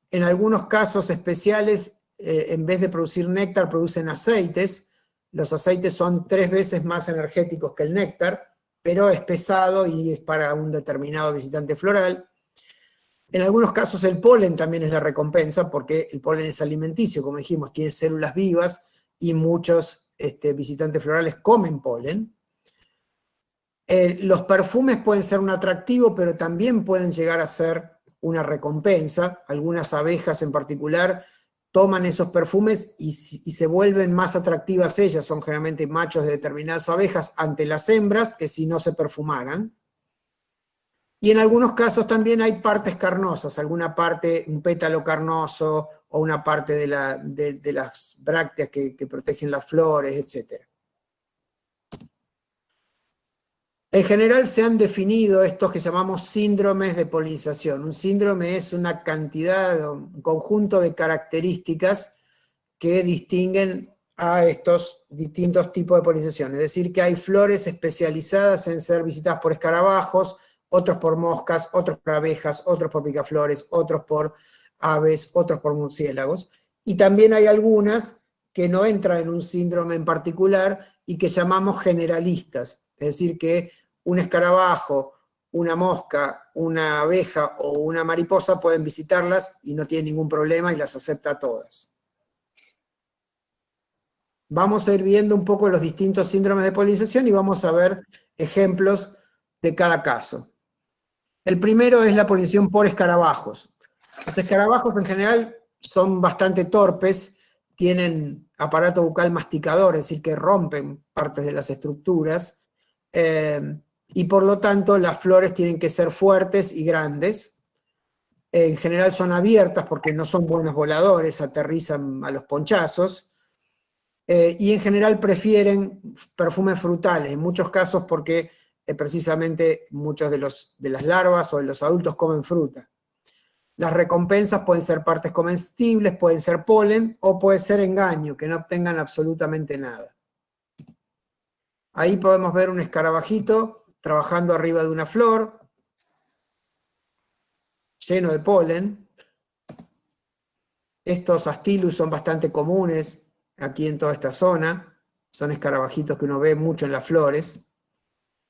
En algunos casos especiales, en vez de producir néctar, producen aceites. Los aceites son 3 veces más energéticos que el néctar, pero es pesado y es para un determinado visitante floral. En algunos casos el polen también es la recompensa, porque el polen es alimenticio, como dijimos, tiene células vivas y muchos visitantes florales comen polen. Los perfumes pueden ser un atractivo, pero también pueden llegar a ser una recompensa. Algunas abejas en particular toman esos perfumes y se vuelven más atractivas ellas. Son generalmente machos de determinadas abejas ante las hembras que si no se perfumaran. Y en algunos casos también hay partes carnosas, alguna parte, un pétalo carnoso o una parte de las brácteas que protegen las flores, etc. En general se han definido estos que llamamos síndromes de polinización. Un síndrome es una cantidad, un conjunto de características que distinguen a estos distintos tipos de polinización. Es decir, que hay flores especializadas en ser visitadas por escarabajos, otros por moscas, otros por abejas, otros por picaflores, otros por aves, otros por murciélagos. Y también hay algunas que no entran en un síndrome en particular y que llamamos generalistas. Es decir, que un escarabajo, una mosca, una abeja o una mariposa pueden visitarlas y no tienen ningún problema y las acepta todas. Vamos a ir viendo un poco los distintos síndromes de polinización y vamos a ver ejemplos de cada caso. El primero es la polinización por escarabajos. Los escarabajos en general son bastante torpes, tienen aparato bucal masticador, es decir, que rompen partes de las estructuras, y por lo tanto las flores tienen que ser fuertes y grandes. En general son abiertas porque no son buenos voladores, aterrizan a los ponchazos, y en general prefieren perfumes frutales, en muchos casos porque precisamente muchos de las larvas o de los adultos comen fruta. Las recompensas pueden ser partes comestibles, pueden ser polen o puede ser engaño, que no obtengan absolutamente nada. Ahí podemos ver un escarabajito trabajando arriba de una flor, lleno de polen. Estos astilus son bastante comunes aquí en toda esta zona, son escarabajitos que uno ve mucho en las flores.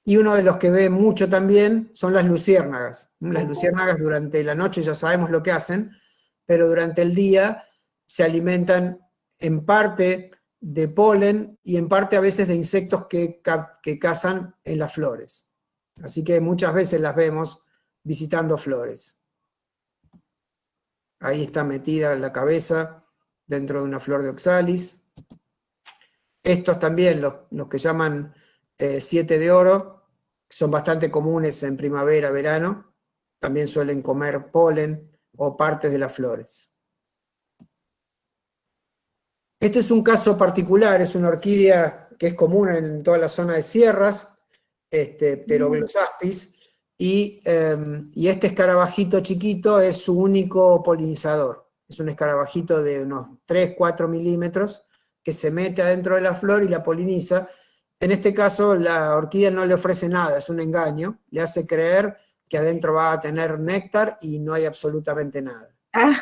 Y uno de los que ve mucho también son las luciérnagas. Las luciérnagas durante la noche ya sabemos lo que hacen, pero durante el día se alimentan en parte de polen y en parte a veces de insectos que cazan en las flores. Así que muchas veces las vemos visitando flores. Ahí está metida la cabeza dentro de una flor de oxalis. Estos también, los que llaman 7 de oro, son bastante comunes en primavera, verano. También suelen comer polen o partes de las flores. Este es un caso particular, es una orquídea que es común en toda la zona de sierras, Pteroglosaspis, y este escarabajito chiquito es su único polinizador. Es un escarabajito de unos 3-4 milímetros que se mete adentro de la flor y la poliniza. En este caso, la orquídea no le ofrece nada, es un engaño, le hace creer que adentro va a tener néctar y no hay absolutamente nada. Ah,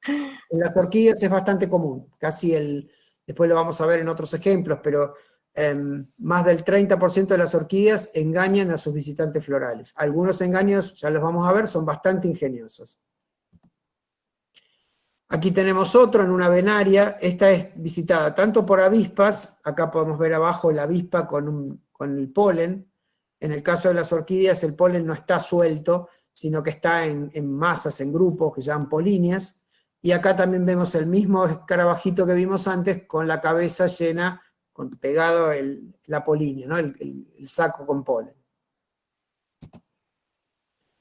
En las orquídeas es bastante común, después lo vamos a ver en otros ejemplos, pero más del 30% de las orquídeas engañan a sus visitantes florales. Algunos engaños, ya los vamos a ver, son bastante ingeniosos. Aquí tenemos otro en una venaria, esta es visitada tanto por avispas, acá podemos ver abajo la avispa con el polen. En el caso de las orquídeas el polen no está suelto, sino que está en masas, en grupos que se llaman polinias, y acá también vemos el mismo escarabajito que vimos antes con la cabeza llena, pegado la polinia, ¿no? el saco con polen.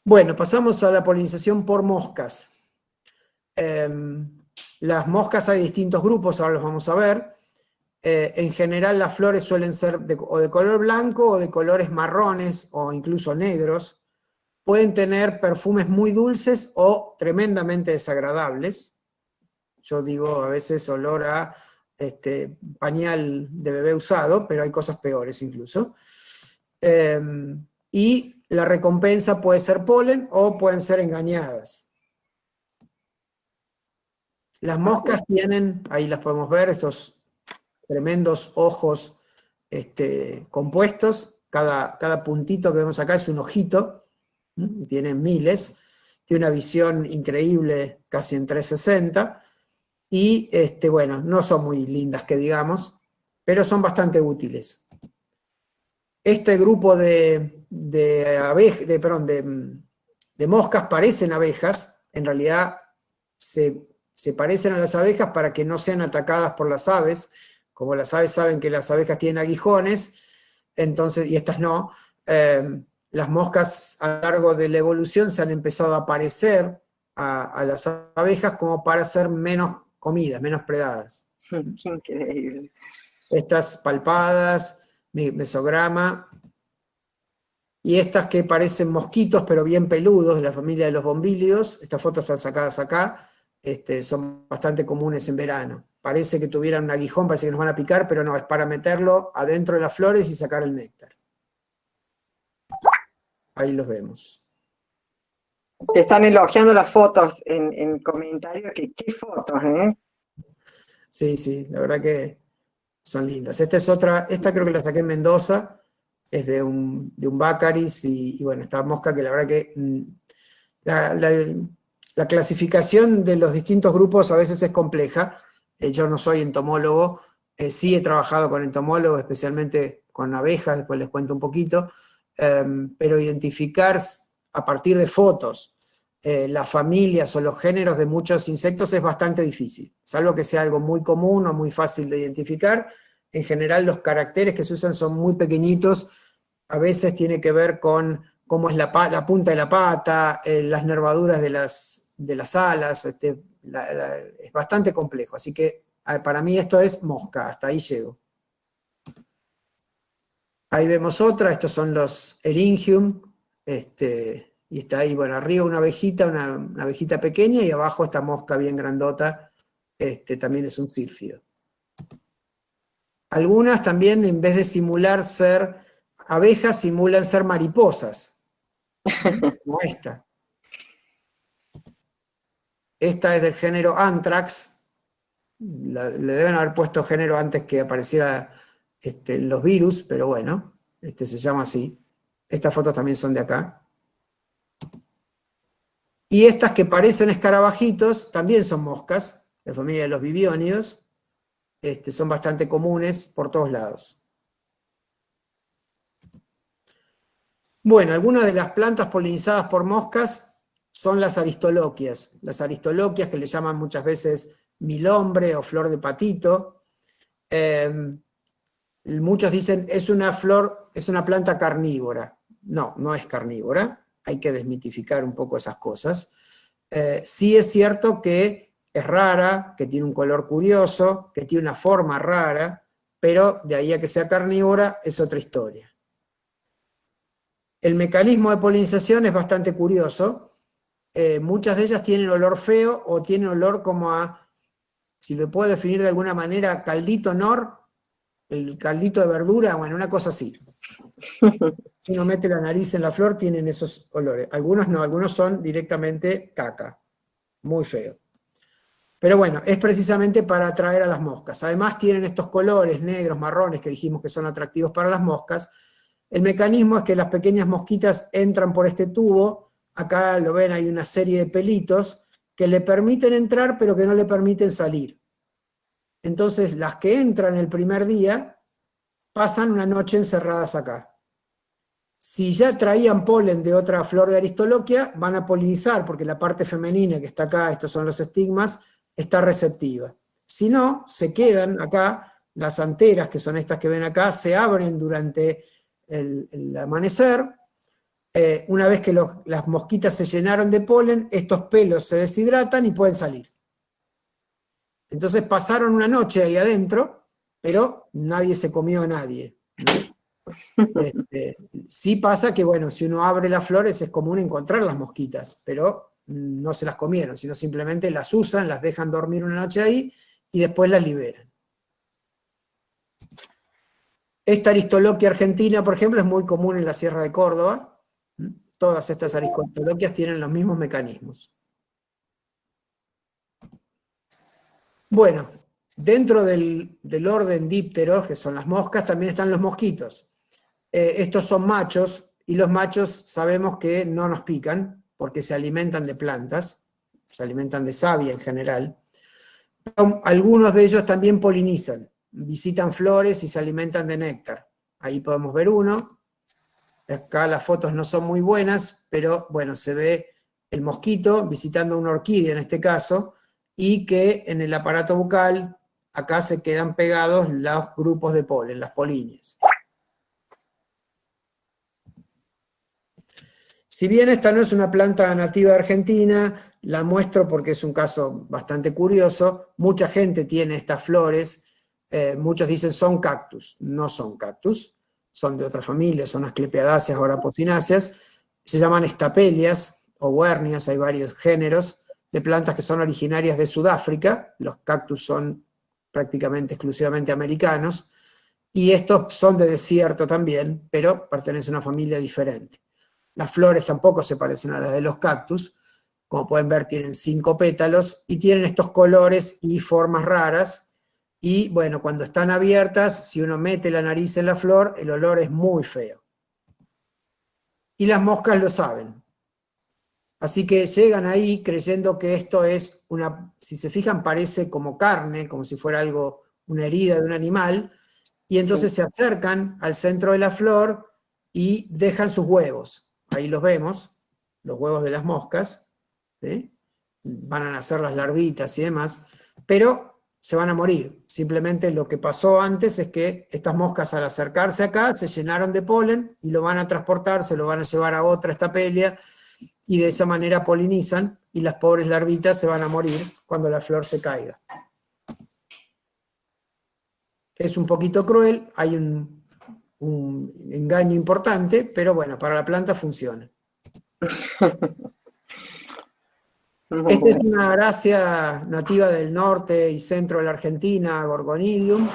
Bueno, pasamos a la polinización por moscas. Las moscas hay distintos grupos, ahora los vamos a ver. En general las flores suelen ser o de color blanco o de colores marrones o incluso negros. Pueden tener perfumes muy dulces o tremendamente desagradables. Yo digo a veces olor a pañal de bebé usado, pero hay cosas peores incluso. Y la recompensa puede ser polen o pueden ser engañadas. Las moscas tienen, ahí las podemos ver, estos tremendos ojos compuestos. Cada puntito que vemos acá es un ojito, tienen miles, tiene una visión increíble, casi en 360, y bueno, no son muy lindas que digamos, pero son bastante útiles. Este grupo de moscas parecen abejas, en realidad se parecen a las abejas para que no sean atacadas por las aves. Como las aves saben que las abejas tienen aguijones, entonces, y estas no, las moscas a lo largo de la evolución se han empezado a parecer a las abejas como para ser menos comidas, menos predadas. qué increíble. Estas palpadas, mesograma, y estas que parecen mosquitos pero bien peludos, de la familia de los bombilios. Estas fotos están sacadas acá. Son bastante comunes en verano. Parece que tuvieran un aguijón, parece que nos van a picar, pero no, es para meterlo adentro de las flores y sacar el néctar. Ahí los vemos. Te están elogiando las fotos en comentarios, que qué fotos, ¿eh? Sí, la verdad que son lindas. Esta creo que la saqué en Mendoza, es de un Baccaris, y bueno, esta mosca que la verdad que la clasificación de los distintos grupos a veces es compleja. Yo no soy entomólogo, sí he trabajado con entomólogos, especialmente con abejas, después les cuento un poquito, pero identificar a partir de fotos las familias o los géneros de muchos insectos es bastante difícil, salvo que sea algo muy común o muy fácil de identificar. En general los caracteres que se usan son muy pequeñitos, a veces tiene que ver con cómo es la punta de la pata, las nervaduras de las alas, es bastante complejo, así que para mí esto es mosca, hasta ahí llego. Ahí vemos otra, estos son los Eryngium, y está ahí, bueno, arriba una abejita pequeña, y abajo esta mosca bien grandota, también es un sílfido. Algunas también, en vez de simular ser abejas, simulan ser mariposas, como esta. Esta es del género Anthrax, le deben haber puesto género antes que apareciera los virus, pero bueno, se llama así. Estas fotos también son de acá. Y estas que parecen escarabajitos también son moscas, de la familia de los viviónidos, son bastante comunes por todos lados. Bueno, algunas de las plantas polinizadas por moscas son las aristoloquias. Las aristoloquias, que le llaman muchas veces milhombre o flor de patito. Muchos dicen, es una planta carnívora. No, no es carnívora. Hay que desmitificar un poco esas cosas. Sí es cierto que es rara, que tiene un color curioso, que tiene una forma rara, pero de ahí a que sea carnívora es otra historia. El mecanismo de polinización es bastante curioso. Muchas de ellas tienen olor feo o tienen olor como a, si lo puedo definir de alguna manera, caldito nor, el caldito de verdura, bueno, una cosa así. Si uno mete la nariz en la flor, tienen esos olores. Algunos no, algunos son directamente caca. muy feo. Pero bueno, es precisamente para atraer a las moscas. Además tienen estos colores negros, marrones, que dijimos que son atractivos para las moscas. El mecanismo es que las pequeñas mosquitas entran por este tubo. Acá lo ven, hay una serie de pelitos que le permiten entrar, pero que no le permiten salir. Entonces, las que entran el primer día pasan una noche encerradas acá. Si ya traían polen de otra flor de Aristoloquia, van a polinizar, porque la parte femenina que está acá, estos son los estigmas, está receptiva. Si no, se quedan acá, las anteras, que son estas que ven acá, se abren durante el amanecer. Una vez que las mosquitas se llenaron de polen, estos pelos se deshidratan y pueden salir. Entonces pasaron una noche ahí adentro, pero nadie se comió a nadie, ¿no? Sí pasa que, bueno, si uno abre las flores es común encontrar las mosquitas, pero no se las comieron, sino simplemente las usan, las dejan dormir una noche ahí y después las liberan. Esta Aristoloquia argentina, por ejemplo, es muy común en la Sierra de Córdoba. Todas estas Aristoloquias tienen los mismos mecanismos. Bueno, dentro del orden dípteros, que son las moscas, también están los mosquitos. Estos son machos, y los machos sabemos que no nos pican, porque se alimentan de plantas, se alimentan de savia en general. Pero algunos de ellos también polinizan, visitan flores y se alimentan de néctar. Ahí podemos ver uno. Acá las fotos no son muy buenas, pero bueno, se ve el mosquito visitando una orquídea en este caso, y que en el aparato bucal, acá se quedan pegados los grupos de polen, las polinias. Si bien esta no es una planta nativa de Argentina, la muestro porque es un caso bastante curioso. Mucha gente tiene estas flores, muchos dicen son cactus, no son cactus, son de otra familia, son asclepiadáceas o araposináceas, se llaman estapelias o guernias, hay varios géneros de plantas que son originarias de Sudáfrica, los cactus son prácticamente exclusivamente americanos, y estos son de desierto también, pero pertenecen a una familia diferente. Las flores tampoco se parecen a las de los cactus, como pueden ver tienen 5 pétalos y tienen estos colores y formas raras, y bueno, cuando están abiertas, si uno mete la nariz en la flor, el olor es muy feo. Y las moscas lo saben. Así que llegan ahí creyendo que esto es una, si se fijan parece como carne, como si fuera algo, una herida de un animal, y entonces se acercan al centro de la flor y dejan sus huevos. Ahí los vemos, los huevos de las moscas, ¿sí? Van a nacer las larvitas y demás, pero se van a morir. Simplemente lo que pasó antes es que estas moscas al acercarse acá se llenaron de polen y lo van a transportar, se lo van a llevar a otra estapelia y de esa manera polinizan y las pobres larvitas se van a morir cuando la flor se caiga. Es un poquito cruel, hay un engaño importante, pero bueno, para la planta funciona. Esta es una arácea nativa del norte y centro de la Argentina, Gorgonidium.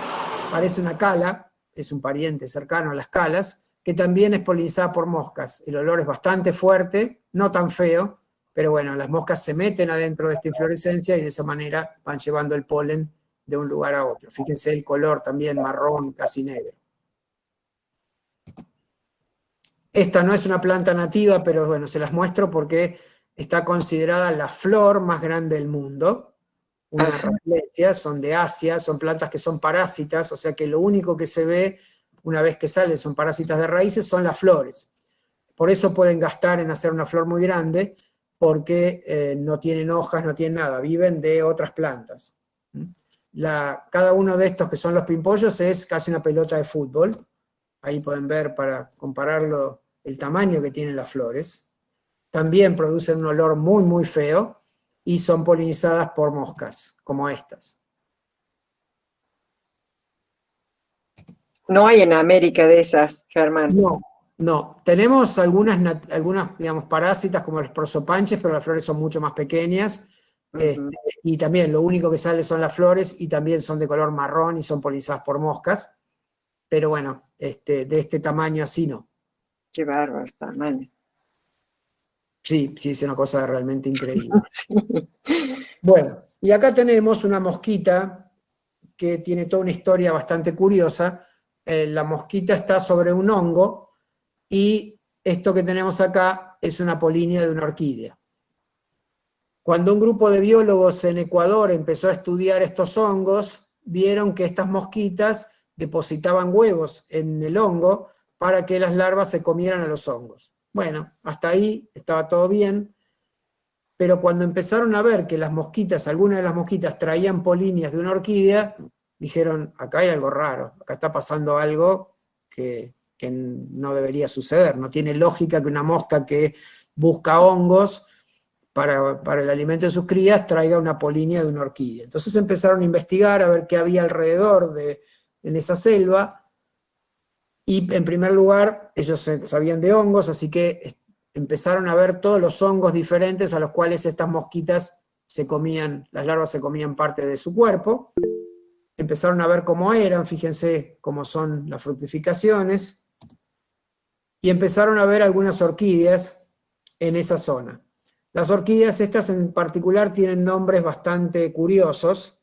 Parece una cala, es un pariente cercano a las calas, que también es polinizada por moscas. El olor es bastante fuerte, no tan feo, pero bueno, las moscas se meten adentro de esta inflorescencia y de esa manera van llevando el polen de un lugar a otro. Fíjense el color también marrón, casi negro. Esta no es una planta nativa, pero bueno, se las muestro porque está considerada la flor más grande del mundo. Una rareza, son de Asia, son plantas que son parásitas, o sea que lo único que se ve una vez que salen son parásitas de raíces, son las flores. Por eso pueden gastar en hacer una flor muy grande, porque no tienen hojas, no tienen nada, viven de otras plantas. Cada uno de estos que son los pimpollos es casi una pelota de fútbol. Ahí pueden ver para compararlo el tamaño que tienen las flores. También producen un olor muy, muy feo y son polinizadas por moscas, como estas. No hay en América de esas, Germán. No. Tenemos algunas, digamos, parásitas como los prosopanches, pero las flores son mucho más pequeñas. Y también lo único que sale son las flores y también son de color marrón y son polinizadas por moscas. Pero bueno, de este tamaño así no. Qué bárbaro este tamaño. Sí, sí, es una cosa realmente increíble. Sí. Bueno, y acá tenemos una mosquita que tiene toda una historia bastante curiosa. La mosquita está sobre un hongo y esto que tenemos acá es una polinia de una orquídea. Cuando un grupo de biólogos en Ecuador empezó a estudiar estos hongos, vieron que estas mosquitas depositaban huevos en el hongo para que las larvas se comieran a los hongos. Bueno, hasta ahí estaba todo bien, pero cuando empezaron a ver que las mosquitas, algunas de las mosquitas traían polinias de una orquídea, dijeron, acá hay algo raro, acá está pasando algo que no debería suceder, no tiene lógica que una mosca que busca hongos para el alimento de sus crías traiga una polinia de una orquídea. Entonces empezaron a investigar a ver qué había alrededor en esa selva, y en primer lugar ellos sabían de hongos, así que empezaron a ver todos los hongos diferentes a los cuales estas mosquitas se comían, las larvas se comían parte de su cuerpo. Empezaron a ver cómo eran, fíjense cómo son las fructificaciones, y empezaron a ver algunas orquídeas en esa zona. Las orquídeas estas en particular tienen nombres bastante curiosos.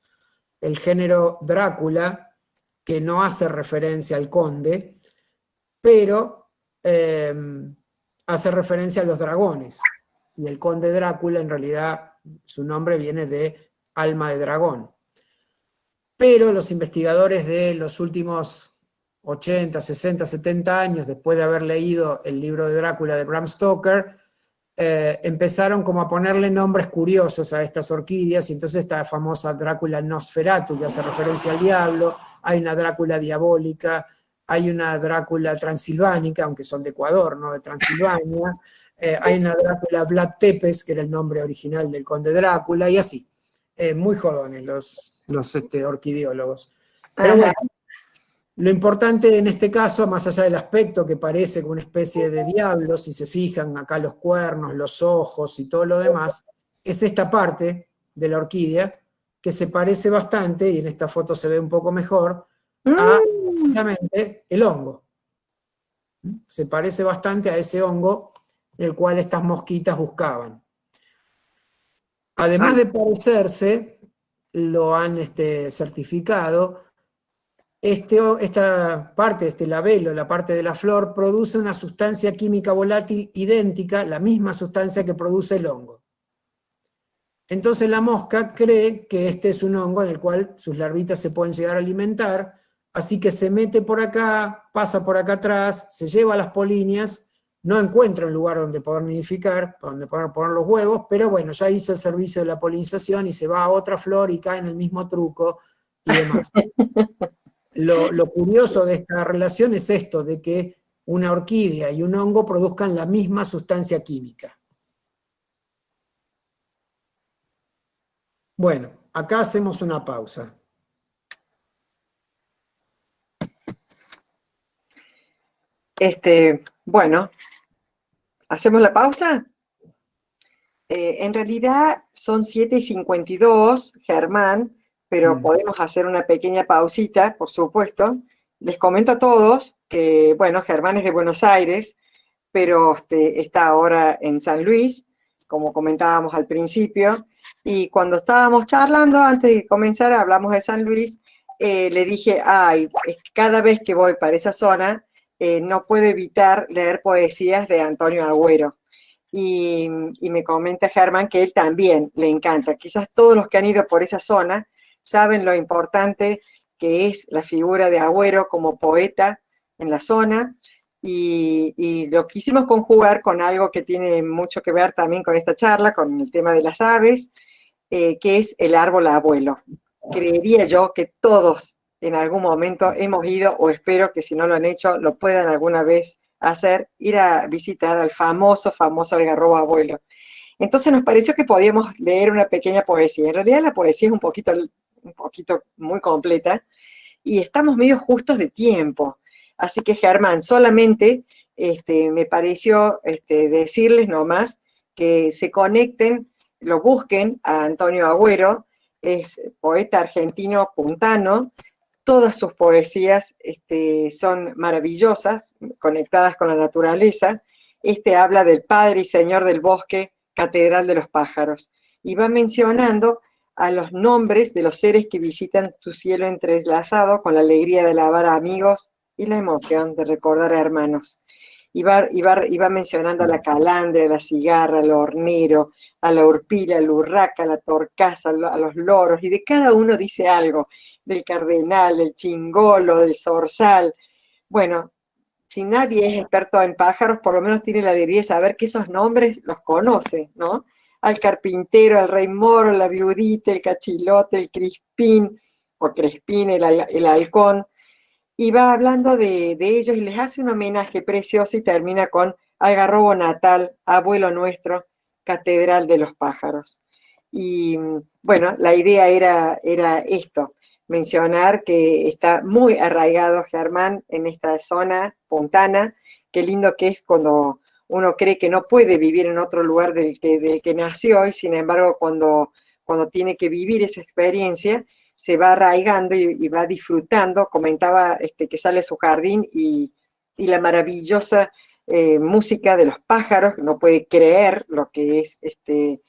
El género Drácula, que no hace referencia al conde, pero hace referencia a los dragones. Y el conde Drácula, en realidad, su nombre viene de alma de dragón. Pero los investigadores de los últimos 80, 60, 70 años, después de haber leído el libro de Drácula de Bram Stoker, empezaron como a ponerle nombres curiosos a estas orquídeas, y entonces esta famosa Drácula Nosferatu, que hace referencia al diablo, hay una Drácula diabólica, hay una Drácula transilvánica, aunque son de Ecuador, no de Transilvania, hay una Drácula Vlad Tepes, que era el nombre original del conde Drácula, y así. Muy jodones los orquideólogos. Pero bueno, lo importante en este caso, más allá del aspecto que parece como una especie de diablo, si se fijan acá los cuernos, los ojos y todo lo demás, es esta parte de la orquídea que se parece bastante, y en esta foto se ve un poco mejor, a justamente el hongo. Se parece bastante a ese hongo el cual estas mosquitas buscaban. Además de parecerse, lo han certificado, esta parte, este labelo, la parte de la flor, produce una sustancia química volátil idéntica, la misma sustancia que produce el hongo. Entonces la mosca cree que este es un hongo en el cual sus larvitas se pueden llegar a alimentar, así que se mete por acá, pasa por acá atrás, se lleva las polinias, no encuentra un lugar donde poder nidificar, donde poder poner los huevos, pero bueno, ya hizo el servicio de la polinización y se va a otra flor y cae en el mismo truco y demás. Lo curioso de esta relación es esto, de que una orquídea y un hongo produzcan la misma sustancia química. Bueno, acá hacemos una pausa. Bueno, ¿hacemos la pausa? En realidad son 7:52, Germán, pero podemos hacer una pequeña pausita, por supuesto. Les comento a todos que, bueno, Germán es de Buenos Aires, pero está ahora en San Luis, como comentábamos al principio, y cuando estábamos charlando, antes de comenzar, hablamos de San Luis, le dije, cada vez que voy para esa zona, no puedo evitar leer poesías de Antonio Agüero. Y me comenta Germán que él también le encanta. Quizás todos los que han ido por esa zona saben lo importante que es la figura de Agüero como poeta en la zona, y lo quisimos conjugar con algo que tiene mucho que ver también con esta charla, con el tema de las aves, que es el árbol abuelo. Creería yo que todos en algún momento hemos ido, o espero que si no lo han hecho, lo puedan alguna vez hacer, ir a visitar al famoso algarrobo abuelo. Entonces nos pareció que podíamos leer una pequeña poesía. En realidad la poesía es un poquito muy completa, y estamos medio justos de tiempo. Así que, Germán, solamente me pareció decirles nomás que se conecten, lo busquen a Antonio Agüero, es poeta argentino puntano. Todas sus poesías son maravillosas, conectadas con la naturaleza, Este habla del Padre y Señor del Bosque, Catedral de los Pájaros, y va mencionando a los nombres de los seres que visitan tu cielo entrelazado con la alegría de alabar a amigos y la emoción de recordar a hermanos. Y va mencionando a la calandria, a la cigarra, al hornero, a la urpila, a la urraca, a la torcaza, a los loros, y de cada uno dice algo, del cardenal, del chingolo, del zorzal. Bueno, si nadie es experto en pájaros, por lo menos tiene la alegría de saber que esos nombres los conoce, ¿no? Al carpintero, al rey moro, la viudita, el cachilote, el crispín, o crespín, el halcón, y va hablando de ellos y les hace un homenaje precioso y termina con Algarrobo natal, abuelo nuestro, catedral de los pájaros. Y bueno, la idea era esto, mencionar que está muy arraigado Germán en esta zona puntana. Qué lindo que es cuando uno cree que no puede vivir en otro lugar del que nació, y sin embargo cuando tiene que vivir esa experiencia, se va arraigando y va disfrutando. Comentaba que sale a su jardín y la maravillosa música de los pájaros, no puede creer lo que es este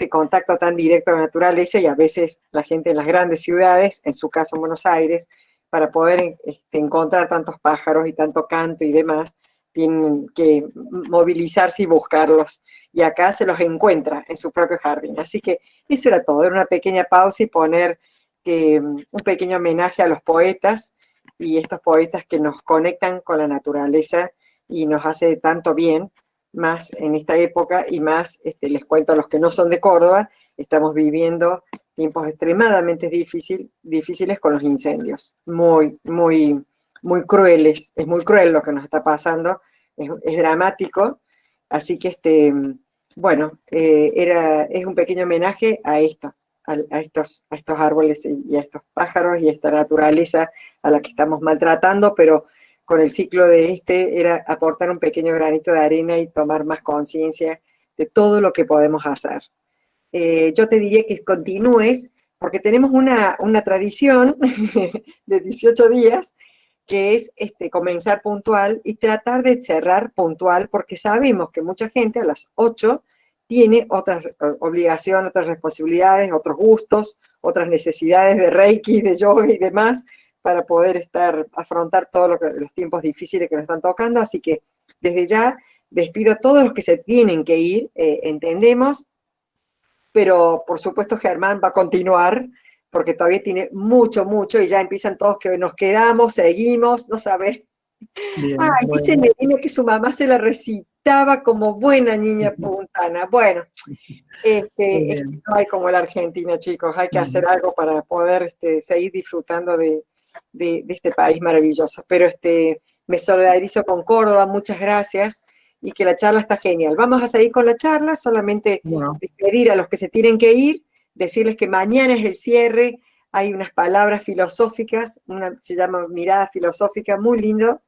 contacto tan directo con la naturaleza, y a veces la gente en las grandes ciudades, en su caso en Buenos Aires, para poder encontrar tantos pájaros y tanto canto y demás, tienen que movilizarse y buscarlos, y acá se los encuentra en su propio jardín. Así que eso era todo, era una pequeña pausa y poner un pequeño homenaje a los poetas, y estos poetas que nos conectan con la naturaleza y nos hace tanto bien, más en esta época, y más, les cuento a los que no son de Córdoba, estamos viviendo tiempos extremadamente difíciles con los incendios, muy, muy, muy crueles. Es muy cruel lo que nos está pasando, es dramático, así que bueno, es un pequeño homenaje a esto, a estos árboles y a estos pájaros y a esta naturaleza a la que estamos maltratando, pero con el ciclo de era aportar un pequeño granito de arena y tomar más conciencia de todo lo que podemos hacer. Yo te diría que continúes, porque tenemos una tradición de 18 días, que es comenzar puntual y tratar de cerrar puntual, porque sabemos que mucha gente a las 8 tiene otras obligaciones, otras responsabilidades, otros gustos, otras necesidades de Reiki, de yoga y demás, para poder afrontar todos los tiempos difíciles que nos están tocando. Así que desde ya despido a todos los que se tienen que ir, entendemos, pero por supuesto Germán va a continuar, porque todavía tiene mucho, mucho, y ya empiezan todos que nos quedamos, seguimos, no sabes. Bien, Ay, bueno. dice Medina que su mamá se la recitaba como buena niña puntana. Bueno, no hay como la Argentina, chicos, hay que hacer algo para poder seguir disfrutando de este país maravilloso. Pero me solidarizo con Córdoba, muchas gracias, y que la charla está genial. Vamos a seguir con la charla, solamente despedir a los que se tienen que ir, decirles que mañana es el cierre, hay unas palabras filosóficas, se llama Mirada Filosófica, muy lindo,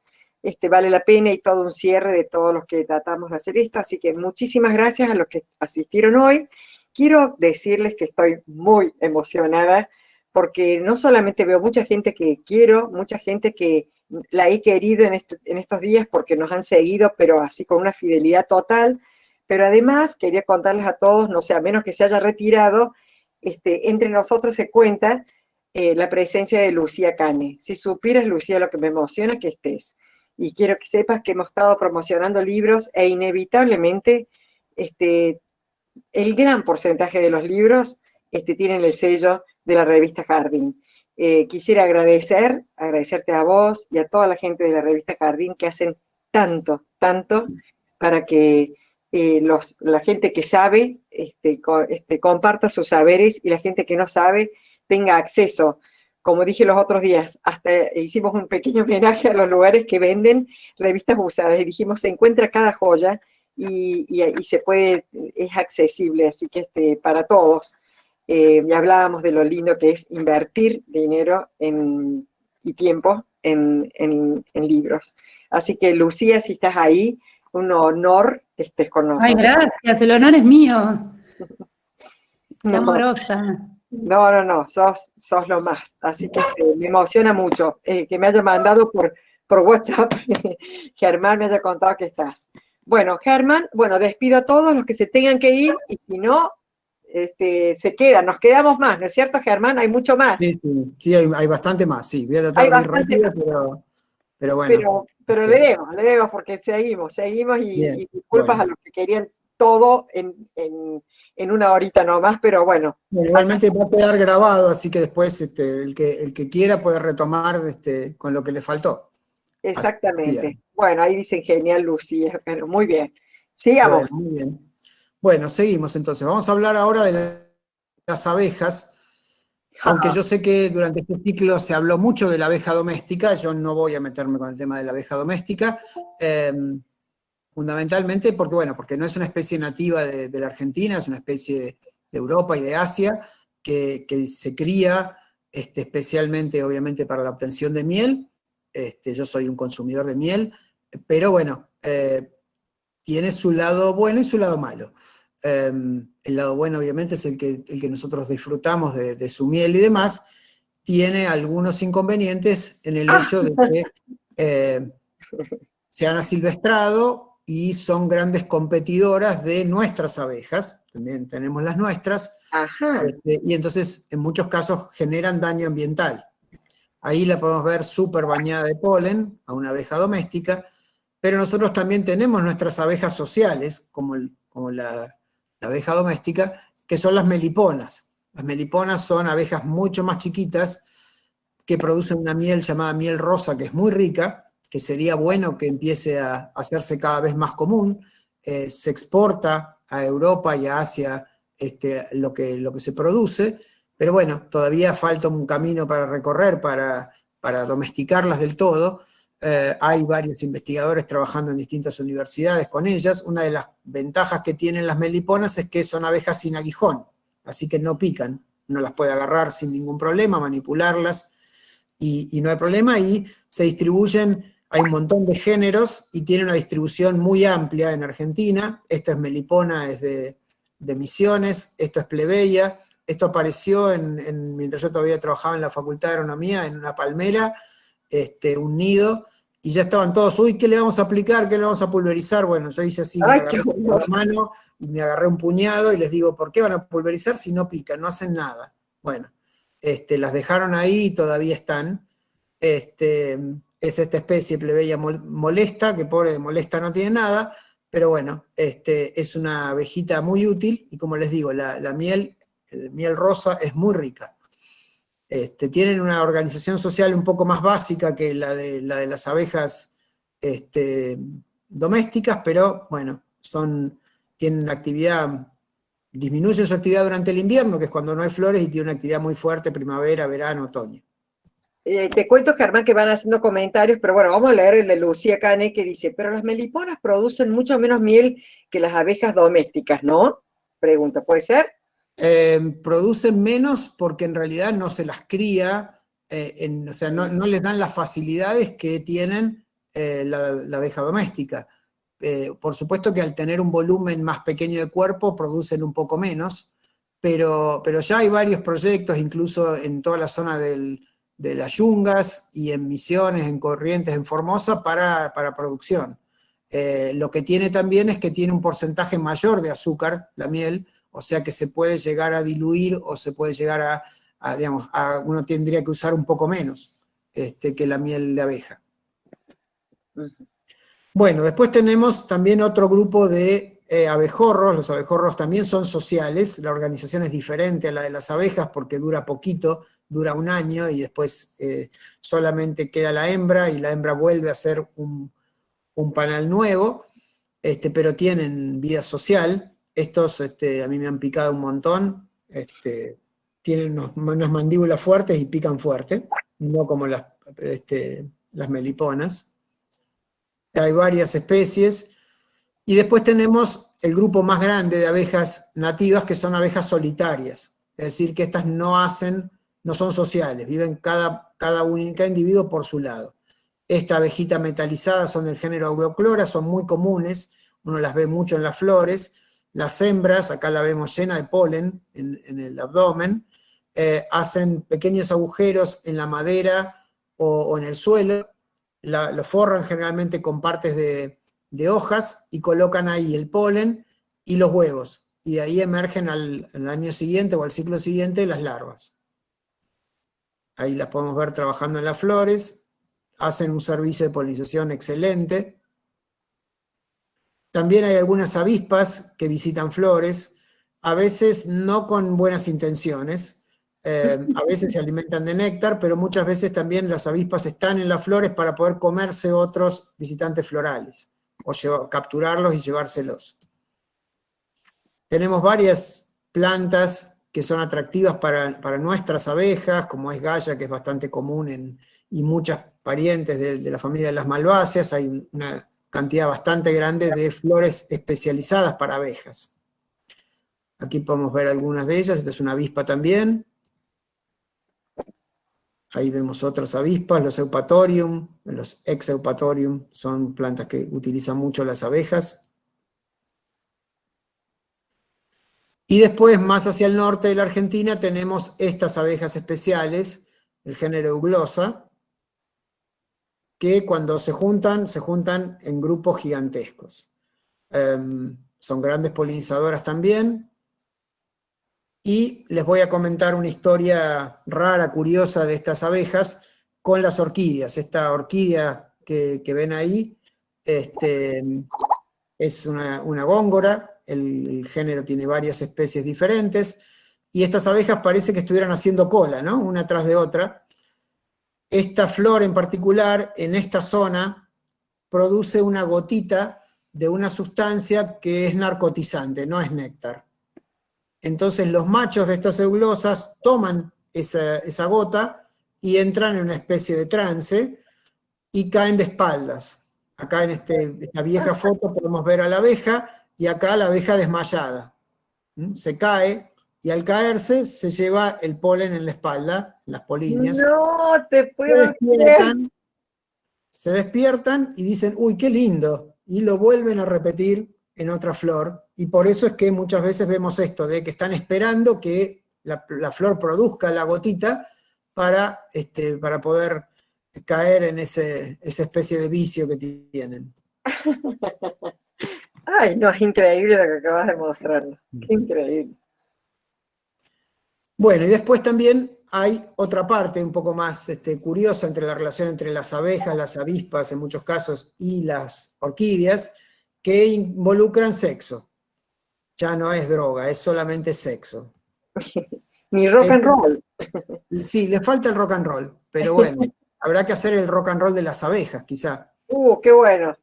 vale la pena, y todo un cierre de todos los que tratamos de hacer esto. Así que muchísimas gracias a los que asistieron hoy. Quiero decirles que estoy muy emocionada, porque no solamente veo mucha gente que quiero, mucha gente que la he querido en estos días porque nos han seguido, pero así con una fidelidad total, pero además quería contarles a todos, no sé, a menos que se haya retirado, entre nosotros se cuenta la presencia de Lucía Cane. Si supieras, Lucía, lo que me emociona que estés. Y quiero que sepas que hemos estado promocionando libros, e inevitablemente el gran porcentaje de los libros tienen el sello de la revista Jardín. Quisiera agradecerte a vos y a toda la gente de la revista Jardín, que hacen tanto, tanto para que la gente que sabe comparta sus saberes, y la gente que no sabe tenga acceso. Como dije los otros días, hasta hicimos un pequeño homenaje a los lugares que venden revistas usadas, y dijimos, se encuentra cada joya y se puede, es accesible, así que para todos. Ya hablábamos de lo lindo que es invertir dinero y tiempo en libros. Así que, Lucía, si estás ahí, un honor que estés con nosotros. Ay, gracias, el honor es mío. Qué amorosa. No, sos lo más. Así que me emociona mucho que me haya mandado por WhatsApp, Germán me haya contado que estás. Bueno, Germán, bueno, despido a todos los que se tengan que ir y si no, se quedan, nos quedamos más, ¿no es cierto, Germán? Hay mucho más. Sí, sí, sí, hay bastante más, sí. Voy a Hay tratar de ir bastante rápido, más. pero bueno. Pero le demos porque seguimos Bien, y disculpas a bueno. los que querían todo en una horita nomás, pero bueno. Bueno, igualmente va a quedar grabado, así que después el que quiera puede retomar con lo que le faltó. Exactamente. Bien. Bueno, ahí dicen genial, Lucy. Bueno, muy bien. Bueno, Sigamos. muy bien. Bueno, seguimos entonces. Vamos a hablar ahora de las abejas, aunque yo sé que durante este ciclo se habló mucho de la abeja doméstica, yo no voy a meterme con el tema de la abeja doméstica, fundamentalmente porque, bueno, porque no es una especie nativa de la Argentina, es una especie de Europa y de Asia que se cría especialmente, obviamente, para la obtención de miel. Yo soy un consumidor de miel, pero bueno, tiene su lado bueno y su lado malo. El lado bueno, obviamente, es el que nosotros disfrutamos de su miel y demás. Tiene algunos inconvenientes en el hecho de que se han asilvestrado y son grandes competidoras de nuestras abejas, también tenemos las nuestras, Ajá. y entonces en muchos casos generan daño ambiental. Ahí la podemos ver súper bañada de polen a una abeja doméstica, pero nosotros también tenemos nuestras abejas sociales, como la abeja doméstica, que son las meliponas. Las meliponas son abejas mucho más chiquitas que producen una miel llamada miel rosa, que es muy rica, que sería bueno que empiece a hacerse cada vez más común. Se exporta a Europa y a Asia lo que se produce, pero bueno, todavía falta un camino para recorrer para domesticarlas del todo. Hay varios investigadores trabajando en distintas universidades con ellas. Una de las ventajas que tienen las meliponas es que son abejas sin aguijón, así que no pican, uno las puede agarrar sin ningún problema, manipularlas, y no hay problema, y se distribuyen, hay un montón de géneros, y tiene una distribución muy amplia en Argentina. Esta es melipona, es de Misiones, esto es plebeya, esto apareció mientras yo todavía trabajaba en la Facultad de Agronomía, en una palmera, un nido, y ya estaban todos, uy, ¿qué le vamos a aplicar? ¿Qué le vamos a pulverizar? Bueno, yo hice así, me Ay, agarré con la mano, y me agarré un puñado, y les digo, ¿por qué van a pulverizar si no pican? No hacen nada. Bueno, las dejaron ahí y todavía están. Es esta especie plebeya molesta, que pobre de molesta no tiene nada, pero bueno, es una abejita muy útil, y como les digo, la miel rosa es muy rica. Tienen una organización social un poco más básica que la de las abejas domésticas, pero bueno, tienen actividad, disminuyen su actividad durante el invierno, que es cuando no hay flores, y tienen una actividad muy fuerte primavera, verano, otoño. Te cuento, Germán, que van haciendo comentarios, pero bueno, vamos a leer el de Lucía Cane, que dice, pero las meliponas producen mucho menos miel que las abejas domésticas, ¿no? Pregunta, ¿puede ser? Producen menos porque en realidad no se las cría, o sea, no les dan las facilidades que tienen la abeja doméstica. Por supuesto que al tener un volumen más pequeño de cuerpo producen un poco menos, pero ya hay varios proyectos, incluso en toda la zona de las Yungas y en Misiones, en Corrientes, en Formosa, para producción. Lo que tiene también es que tiene un porcentaje mayor de azúcar, la miel, o sea que se puede llegar a diluir, o se puede llegar digamos, uno tendría que usar un poco menos que la miel de abeja. Bueno, después tenemos también otro grupo de abejorros. Los abejorros también son sociales, la organización es diferente a la de las abejas porque dura poquito, dura un año, y después solamente queda la hembra, y la hembra vuelve a ser un panal nuevo, pero tienen vida social. Estos a mí me han picado un montón, tienen unas mandíbulas fuertes y pican fuerte, no como las meliponas. Hay varias especies, y después tenemos el grupo más grande de abejas nativas, que son abejas solitarias, es decir, que estas no son sociales, viven cada individuo por su lado. Esta abejita metalizada son del género Aureoclora, son muy comunes, uno las ve mucho en las flores. Las hembras, acá la vemos llena de polen en el abdomen, hacen pequeños agujeros en la madera o en el suelo, lo forran generalmente con partes de de hojas y colocan ahí el polen y los huevos. Y de ahí emergen al año siguiente o al ciclo siguiente las larvas. Ahí las podemos ver trabajando en las flores, hacen un servicio de polinización excelente. También hay algunas avispas que visitan flores, a veces no con buenas intenciones, a veces se alimentan de néctar, pero muchas veces también las avispas están en las flores para poder comerse otros visitantes florales, o capturarlos y llevárselos. Tenemos varias plantas que son atractivas para nuestras abejas, como es Gaya, que es bastante común y muchas parientes de la familia de las malváceas. Hay una cantidad bastante grande de flores especializadas para abejas. Aquí podemos ver algunas de ellas. Esta es una avispa también. Ahí vemos otras avispas, los Eupatorium, los Ex-Eupatorium, son plantas que utilizan mucho las abejas. Y después, más hacia el norte de la Argentina, tenemos estas abejas especiales, el género Euglosa, que cuando se juntan en grupos gigantescos. Son grandes polinizadoras también. Y les voy a comentar una historia rara, curiosa de estas abejas con las orquídeas. Esta orquídea que ven ahí es una góngora, el género tiene varias especies diferentes, y estas abejas parece que estuvieran haciendo cola, ¿no? Una tras de otra. Esta flor en particular, en esta zona, produce una gotita de una sustancia que es narcotizante, no es néctar. Entonces los machos de estas eulosas toman esa gota y entran en una especie de trance y caen de espaldas. Acá en esta vieja foto podemos ver a la abeja y acá la abeja desmayada. Se cae y al caerse se lleva el polen en la espalda, las polinias. No te puedo creer. Se despiertan y dicen, uy, qué lindo, y lo vuelven a repetir en otra flor, y por eso es que muchas veces vemos esto, de que están esperando que la flor produzca la gotita para poder caer en esa especie de vicio que tienen. Ay, no, es increíble lo que acabas de mostrarnos. Qué increíble. Bueno, y después también hay otra parte un poco más curiosa entre la relación entre las abejas, las avispas en muchos casos, y las orquídeas, que involucran sexo. Ya no es droga, es solamente sexo. Ni rock and roll. Sí, le falta el rock and roll, pero bueno, habrá que hacer el rock and roll de las abejas, quizá. Qué bueno.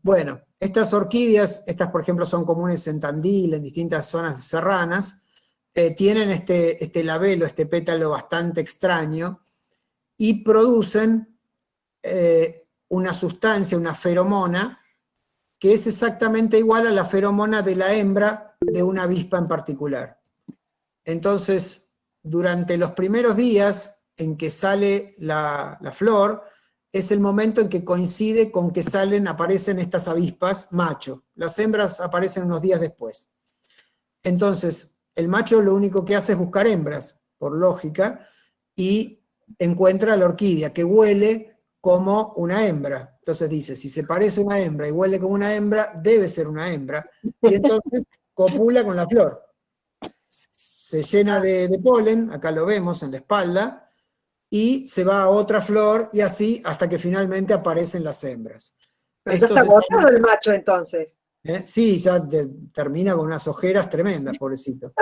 Bueno, estas orquídeas, estas por ejemplo son comunes en Tandil, en distintas zonas serranas, tienen este labelo, este pétalo bastante extraño, y producen una sustancia, una feromona, que es exactamente igual a la feromona de la hembra de una avispa en particular. Entonces, durante los primeros días en que sale la flor, es el momento en que coincide con que aparecen estas avispas macho. Las hembras aparecen unos días después. Entonces, el macho lo único que hace es buscar hembras, por lógica, y encuentra la orquídea, que huele como una hembra. Entonces dice, si se parece a una hembra y huele como una hembra, debe ser una hembra. Y entonces copula con la flor. Se llena de polen, acá lo vemos en la espalda, y se va a otra flor, y así hasta que finalmente aparecen las hembras. Pero ya está agotado el macho entonces. Sí, ya termina con unas ojeras tremendas, pobrecito.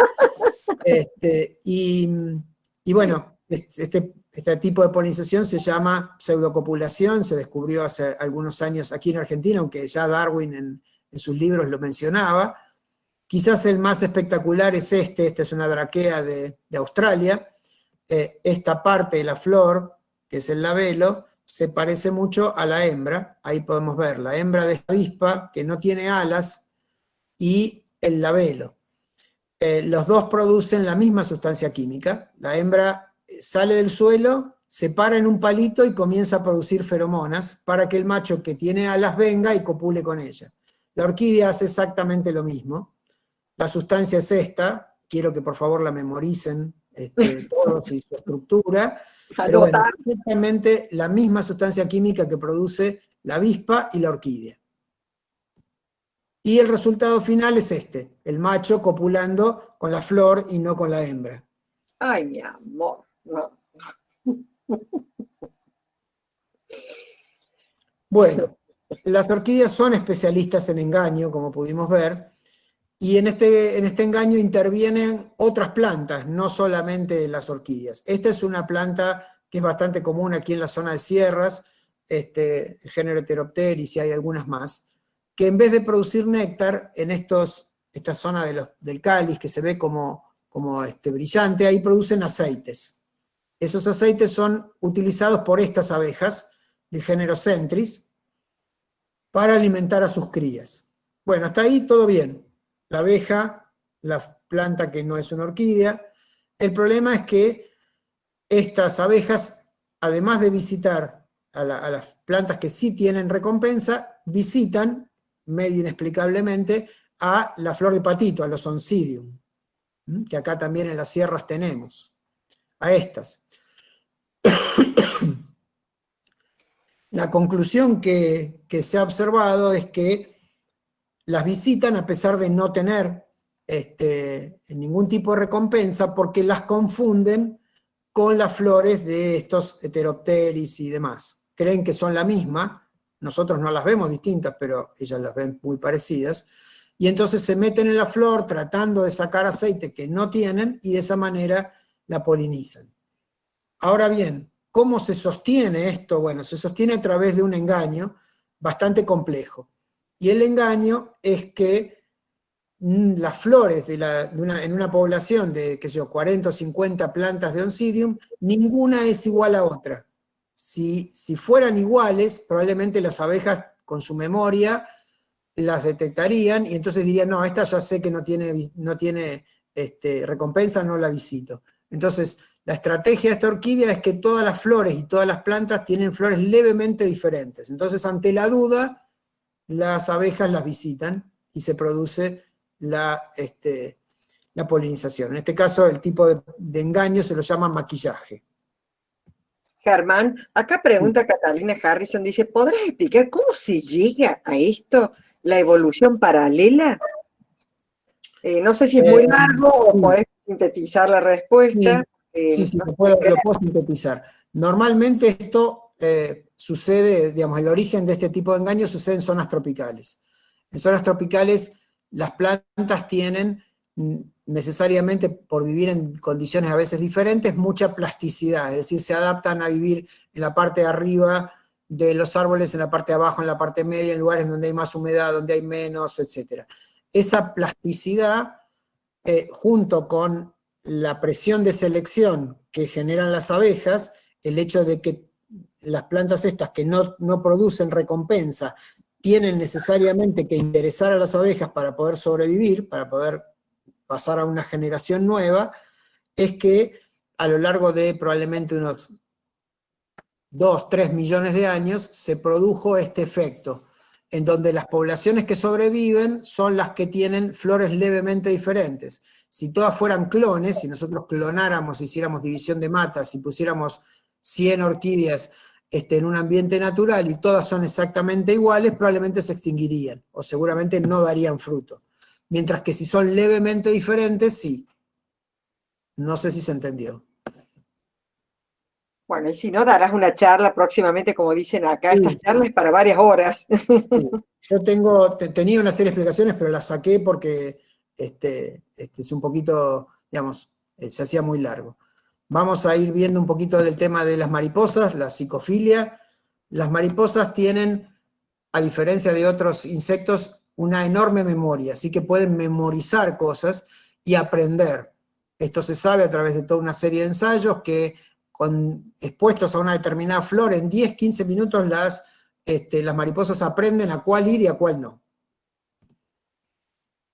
Y bueno, este tipo de polinización se llama pseudocopulación, se descubrió hace algunos años aquí en Argentina, aunque ya Darwin en sus libros lo mencionaba. Quizás el más espectacular es esta es una draquea de Australia. Esta parte de la flor, que es el labelo, se parece mucho a la hembra. Ahí podemos ver la hembra de esta avispa, que no tiene alas, y el labelo. Los dos producen la misma sustancia química. La hembra sale del suelo, se para en un palito y comienza a producir feromonas para que el macho que tiene alas venga y copule con ella. La orquídea hace exactamente lo mismo. La sustancia es esta, quiero que por favor la memoricen todos y su estructura, pero bueno, exactamente la misma sustancia química que produce la avispa y la orquídea. Y el resultado final es este, el macho copulando con la flor y no con la hembra. Ay, mi amor, no. Bueno, las orquídeas son especialistas en engaño, como pudimos ver, y en este engaño intervienen otras plantas, no solamente las orquídeas. Esta es una planta que es bastante común aquí en la zona de sierras, el género Heteropteris, y hay algunas más, que en vez de producir néctar en esta zona del cáliz, que se ve como brillante, ahí producen aceites. Esos aceites son utilizados por estas abejas del género Centris para alimentar a sus crías. Bueno, hasta ahí todo bien. La abeja, la planta que no es una orquídea. El problema es que estas abejas, además de visitar a las plantas que sí tienen recompensa, visitan, medio inexplicablemente, a la flor de patito, a los oncidium, que acá también en las sierras tenemos, a estas. La conclusión que se ha observado es que las visitan a pesar de no tener ningún tipo de recompensa, porque las confunden con las flores de estos Heteropteris y demás. Creen que son la misma, nosotros no las vemos distintas, pero ellas las ven muy parecidas, y entonces se meten en la flor tratando de sacar aceite que no tienen, y de esa manera la polinizan. Ahora bien, ¿cómo se sostiene esto? Bueno, se sostiene a través de un engaño bastante complejo. Y el engaño es que las flores en una población de, 40 o 50 plantas de Oncidium, ninguna es igual a otra. Si fueran iguales, probablemente las abejas con su memoria las detectarían y entonces dirían, no, esta ya sé que no tiene recompensa, no la visito. Entonces, la estrategia de esta orquídea es que todas las flores y todas las plantas tienen flores levemente diferentes. Entonces, ante la duda, las abejas las visitan y se produce la polinización. En este caso, el tipo de engaño se lo llama maquillaje. Germán, acá pregunta Catalina Harrison, dice, ¿podrás explicar cómo se llega a esto, la evolución paralela? No sé si es muy largo o podés sintetizar la respuesta. Sí, lo puedo sintetizar. Normalmente esto sucede, digamos, el origen de este tipo de engaños sucede en zonas tropicales. En zonas tropicales las plantas tienen necesariamente, por vivir en condiciones a veces diferentes, mucha plasticidad, es decir, se adaptan a vivir en la parte de arriba de los árboles, en la parte de abajo, en la parte media, en lugares donde hay más humedad, donde hay menos, etc. Esa plasticidad, junto con la presión de selección que generan las abejas, el hecho de que las plantas estas que no producen recompensa tienen necesariamente que interesar a las abejas para poder sobrevivir, para poder pasar a una generación nueva, es que a lo largo de probablemente unos 2, 3 millones de años se produjo este efecto, en donde las poblaciones que sobreviven son las que tienen flores levemente diferentes. Si todas fueran clones, si nosotros clonáramos, hiciéramos división de matas, si pusiéramos 100 orquídeas en un ambiente natural y todas son exactamente iguales, probablemente se extinguirían, o seguramente no darían fruto. Mientras que si son levemente diferentes, sí. No sé si se entendió. Bueno, y si no, darás una charla próximamente, como dicen acá, estas charlas para varias horas. Sí. Yo tenía una serie de explicaciones, pero las saqué porque es un poquito, digamos, se hacía muy largo. Vamos a ir viendo un poquito del tema de las mariposas, la psicofilia. Las mariposas tienen, a diferencia de otros insectos, una enorme memoria, así que pueden memorizar cosas y aprender. Esto se sabe a través de toda una serie de ensayos que expuestos a una determinada flor, en 10, 15 minutos las mariposas aprenden a cuál ir y a cuál no.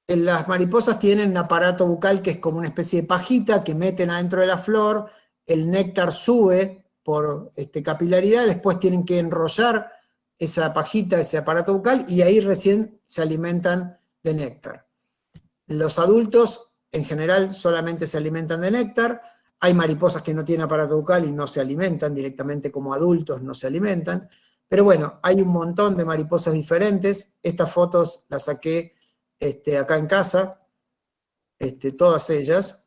Las mariposas tienen un aparato bucal que es como una especie de pajita que meten adentro de la flor, el néctar sube por capilaridad, después tienen que enrollar esa pajita, ese aparato bucal, y ahí recién se alimentan de néctar. Los adultos, en general, solamente se alimentan de néctar. Hay mariposas que no tienen aparato bucal y no se alimentan directamente como adultos, no se alimentan. Pero bueno, hay un montón de mariposas diferentes. Estas fotos las saqué acá en casa, todas ellas.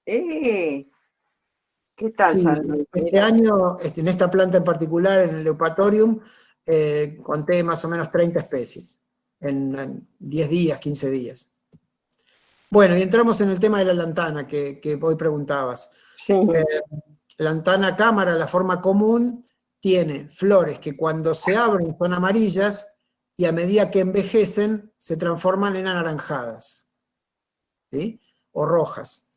¿Qué tal, Sí, Salud? este Mira. año, en esta planta en particular, en el Eupatorium, conté más o menos 30 especies, en 10 días, 15 días. Bueno, y entramos en el tema de la lantana, que hoy preguntabas. Sí. Lantana cámara, la forma común, tiene flores que cuando se abren son amarillas y a medida que envejecen se transforman en anaranjadas, ¿sí? O rojas.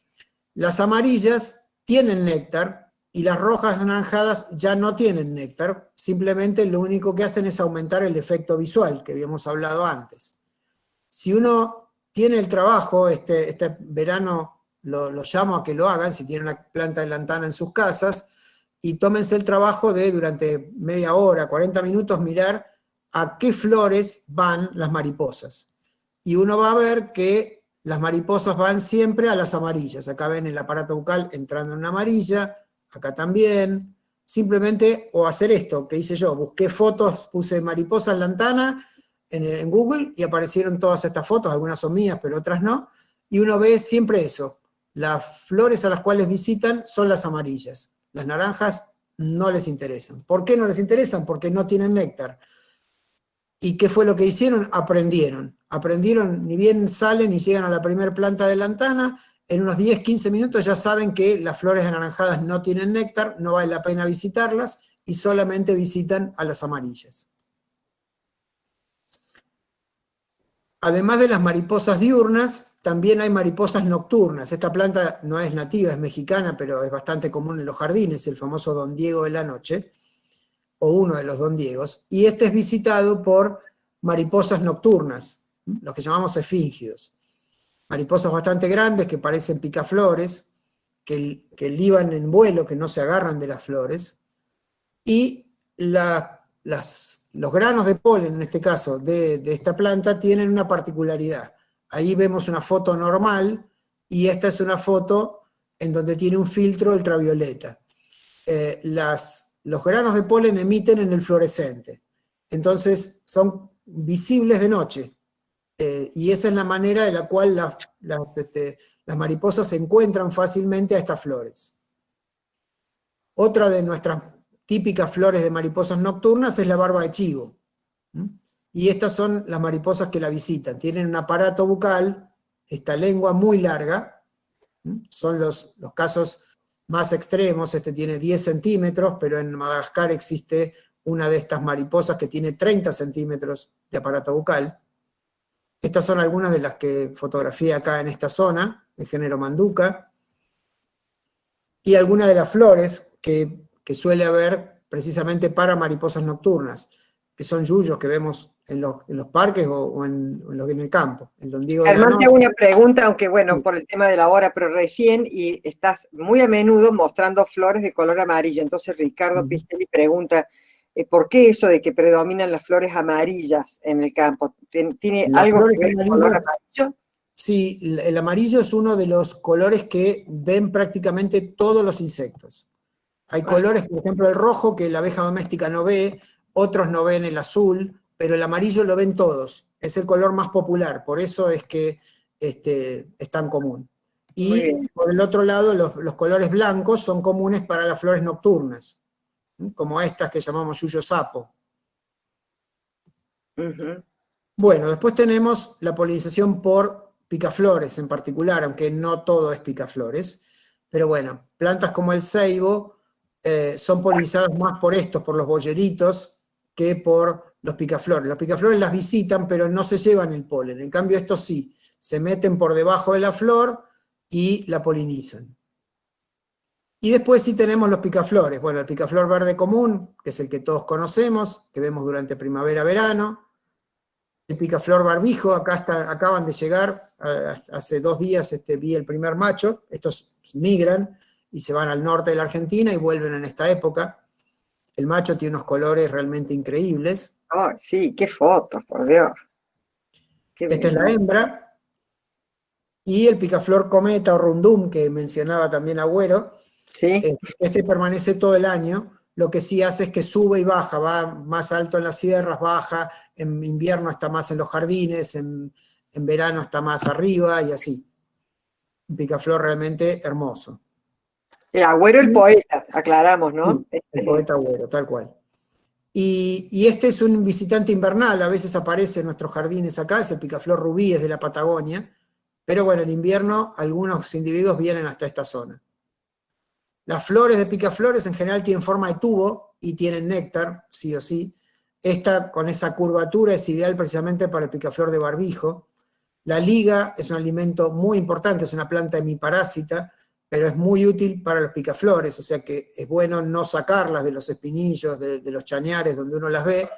Las amarillas tienen néctar y las rojas anaranjadas ya no tienen néctar, simplemente lo único que hacen es aumentar el efecto visual que habíamos hablado antes. Si uno tiene el trabajo, este verano lo llamo a que lo hagan, si tienen una planta de lantana en sus casas, y tómense el trabajo de durante media hora, 40 minutos, mirar a qué flores van las mariposas. Y uno va a ver que las mariposas van siempre a las amarillas. Acá ven el aparato bucal entrando en una amarilla, acá también. Simplemente, o hacer esto que hice yo, busqué fotos, puse mariposas lantana en Google y aparecieron todas estas fotos, algunas son mías, pero otras no, y uno ve siempre eso. Las flores a las cuales visitan son las amarillas. Las naranjas no les interesan. ¿Por qué no les interesan? Porque no tienen néctar. ¿Y qué fue lo que hicieron? Aprendieron. Aprendieron, ni bien salen y llegan a la primera planta de lantana, en unos 10, 15 minutos ya saben que las flores anaranjadas no tienen néctar, no vale la pena visitarlas, y solamente visitan a las amarillas. Además de las mariposas diurnas, también hay mariposas nocturnas. Esta planta no es nativa, es mexicana, pero es bastante común en los jardines, el famoso Don Diego de la noche, o uno de los Don Diegos, y este es visitado por mariposas nocturnas, los que llamamos esfíngidos. Mariposas bastante grandes que parecen picaflores, que liban en vuelo, que no se agarran de las flores, y los granos de polen, en este caso, de esta planta, tienen una particularidad. Ahí vemos una foto normal, y esta es una foto en donde tiene un filtro ultravioleta. Los granos de polen emiten en el fluorescente, entonces son visibles de noche, y esa es la manera de la cual las mariposas se encuentran fácilmente a estas flores. Otra de nuestras típicas flores de mariposas nocturnas es la barba de chivo. Y estas son las mariposas que la visitan. Tienen un aparato bucal, esta lengua muy larga. Son los casos más extremos. Este tiene 10 centímetros, pero en Madagascar existe una de estas mariposas que tiene 30 centímetros de aparato bucal. Estas son algunas de las que fotografié acá en esta zona, el género Manduca. Y algunas de las flores que suele haber precisamente para mariposas nocturnas, que son yuyos que vemos en los parques o en el campo. El Don Diego de la Además, te noche. hago una pregunta, aunque bueno, por el tema de la hora, pero recién, y estás muy a menudo mostrando flores de color amarillo. Entonces, Ricardo Pistelli pregunta, ¿por qué eso de que predominan las flores amarillas en el campo? ¿Tiene Las algo flores que ver con el color amarillo? Sí, el amarillo es uno de los colores que ven prácticamente todos los insectos. Hay colores, por ejemplo, el rojo, que la abeja doméstica no ve, otros no ven el azul, pero el amarillo lo ven todos. Es el color más popular, por eso es que es tan común. Y por el otro lado, los colores blancos son comunes para las flores nocturnas, como estas que llamamos yuyo sapo. Bueno, después tenemos la polinización por picaflores en particular, aunque no todo es picaflores. Pero bueno, plantas como el ceibo son polinizadas más por los boyeritos, que por los picaflores. Los picaflores las visitan, pero no se llevan el polen. En cambio, estos sí, se meten por debajo de la flor y la polinizan. Y después sí tenemos los picaflores. Bueno, el picaflor verde común, que es el que todos conocemos, que vemos durante primavera-verano. El picaflor barbijo, acaban de llegar, hace 2 días vi el primer macho. Estos migran y se van al norte de la Argentina y vuelven en esta época. El macho tiene unos colores realmente increíbles. Oh, sí, qué fotos, por Dios. Esta es la hembra. Y el picaflor cometa o rundum, que mencionaba también Agüero, ¿sí? Este permanece todo el año, lo que sí hace es que sube y baja, va más alto en las sierras, baja, en invierno está más en los jardines, en verano está más arriba y así. Un picaflor realmente hermoso. Agüero el poeta, aclaramos, ¿no? Sí, el poeta Agüero, tal cual. Y este es un visitante invernal, a veces aparece en nuestros jardines acá, es el picaflor rubí, es de la Patagonia, pero bueno, en invierno algunos individuos vienen hasta esta zona. Las flores de picaflores en general tienen forma de tubo y tienen néctar, sí o sí. Esta con esa curvatura es ideal precisamente para el picaflor de barbijo. La liga es un alimento muy importante, es una planta hemiparásita, pero es muy útil para los picaflores, o sea que es bueno no sacarlas de los espinillos, de los chañares donde uno las ve.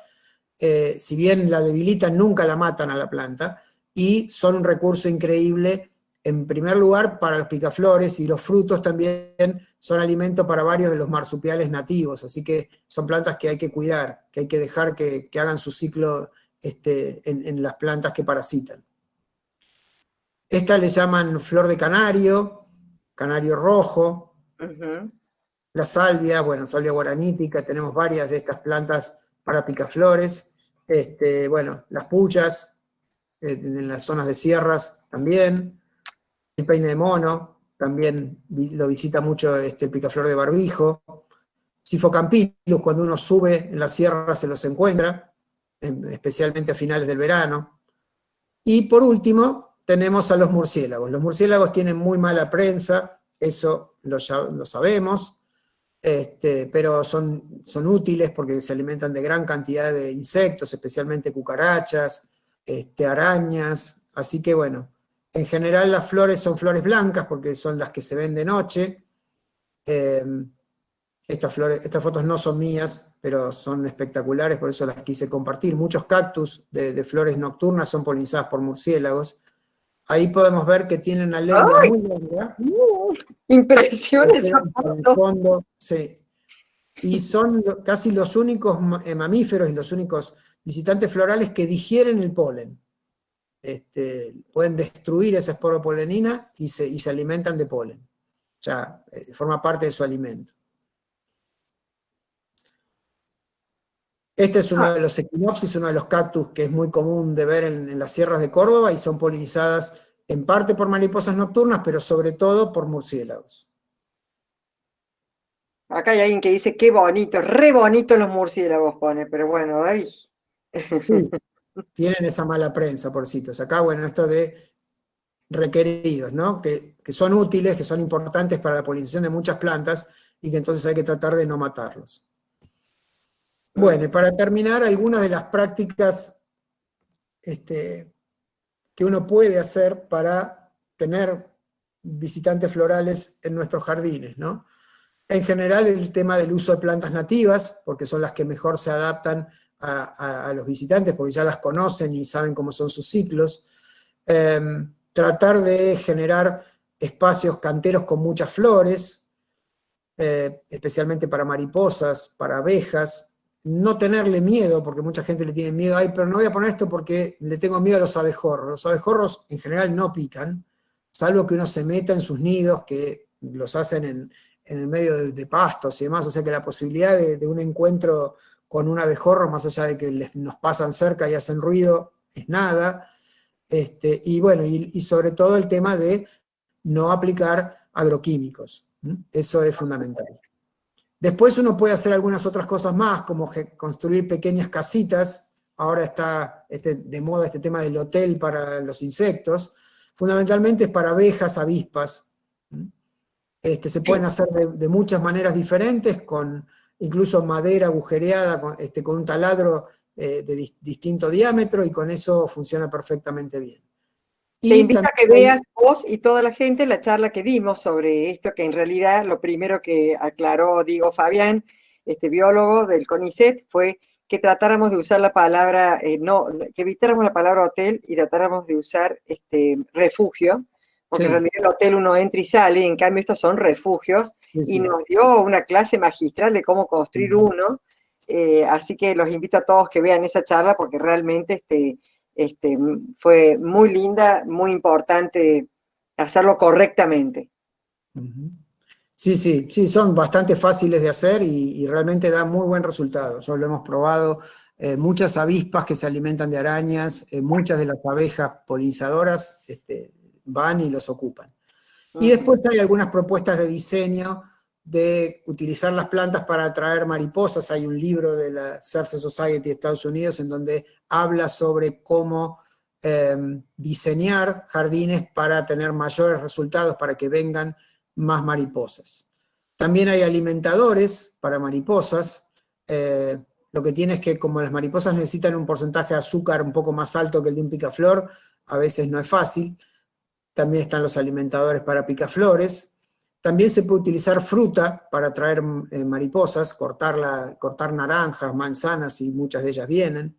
Si bien la debilitan, nunca la matan a la planta, y son un recurso increíble, en primer lugar, para los picaflores, y los frutos también son alimento para varios de los marsupiales nativos, así que son plantas que hay que cuidar, que hay que dejar que hagan su ciclo en las plantas que parasitan. Esta le llaman flor de canario, canario rojo. La salvia, bueno, salvia guaranítica, tenemos varias de estas plantas para picaflores. Bueno, las puyas, en las zonas de sierras también. El peine de mono, también lo visita mucho el picaflor de barbijo. Siphocampylus, cuando uno sube en las sierras se los encuentra, especialmente a finales del verano. Y por último, tenemos a los murciélagos. Los murciélagos tienen muy mala prensa, eso lo sabemos, pero son útiles porque se alimentan de gran cantidad de insectos, especialmente cucarachas, arañas, así que bueno, en general las flores son flores blancas porque son las que se ven de noche. Estas fotos no son mías, pero son espectaculares, por eso las quise compartir. Muchos cactus de flores nocturnas son polinizadas por murciélagos. Ahí podemos ver que tienen una lengua muy larga. Impresiones. En el fondo, sí. Y son casi los únicos mamíferos y los únicos visitantes florales que digieren el polen. Pueden destruir esa esporopolenina y se alimentan de polen. O sea, forma parte de su alimento. Este es uno de los equinopsis, uno de los cactus que es muy común de ver en las sierras de Córdoba y son polinizadas en parte por mariposas nocturnas, pero sobre todo por murciélagos. Acá hay alguien que dice, qué bonito, re bonito los murciélagos pone, pero bueno, ay. Sí, tienen esa mala prensa, pobrecitos. Acá, bueno, esto de requeridos, ¿no? Que son útiles, que son importantes para la polinización de muchas plantas y que entonces hay que tratar de no matarlos. Bueno, y para terminar, algunas de las prácticas que uno puede hacer para tener visitantes florales en nuestros jardines, ¿no? En general, el tema del uso de plantas nativas, porque son las que mejor se adaptan a los visitantes, porque ya las conocen y saben cómo son sus ciclos. Tratar de generar espacios canteros con muchas flores, especialmente para mariposas, para abejas. No tenerle miedo, porque mucha gente le tiene miedo, ay, pero no voy a poner esto porque le tengo miedo a los abejorros. Los abejorros en general no pican, salvo que uno se meta en sus nidos, que los hacen en el medio de pastos y demás, o sea que la posibilidad de un encuentro con un abejorro, más allá de que nos pasan cerca y hacen ruido, es nada. Y bueno, y sobre todo el tema de no aplicar agroquímicos. Eso es fundamental. Después uno puede hacer algunas otras cosas más, como construir pequeñas casitas. Ahora está de moda este tema del hotel para los insectos. Fundamentalmente es para abejas, avispas. Se pueden hacer de muchas maneras diferentes, con incluso madera agujereada, con un taladro de distinto diámetro, y con eso funciona perfectamente bien. Te invito a que veas vos y toda la gente la charla que dimos sobre esto, que en realidad lo primero que aclaró Diego Fabián, biólogo del CONICET, fue que tratáramos de usar la palabra, que evitáramos la palabra hotel y tratáramos de usar refugio, porque en realidad el hotel uno entra y sale, en cambio estos son refugios, y nos dio una clase magistral de cómo construir uno, así que los invito a todos que vean esa charla, porque realmente fue muy linda, muy importante hacerlo correctamente. Sí, son bastante fáciles de hacer y realmente dan muy buen resultado. Nosotros lo hemos probado, muchas avispas que se alimentan de arañas, muchas de las abejas polinizadoras van y los ocupan. Y después hay algunas propuestas de diseño de utilizar las plantas para atraer mariposas. Hay un libro de la Cersei Society de Estados Unidos en donde habla sobre cómo diseñar jardines para tener mayores resultados, para que vengan más mariposas. También hay alimentadores para mariposas. Lo que tiene es que como las mariposas necesitan un porcentaje de azúcar un poco más alto que el de un picaflor, a veces no es fácil. También están los alimentadores para picaflores. También se puede utilizar fruta para atraer mariposas, cortar naranjas, manzanas, y muchas de ellas vienen.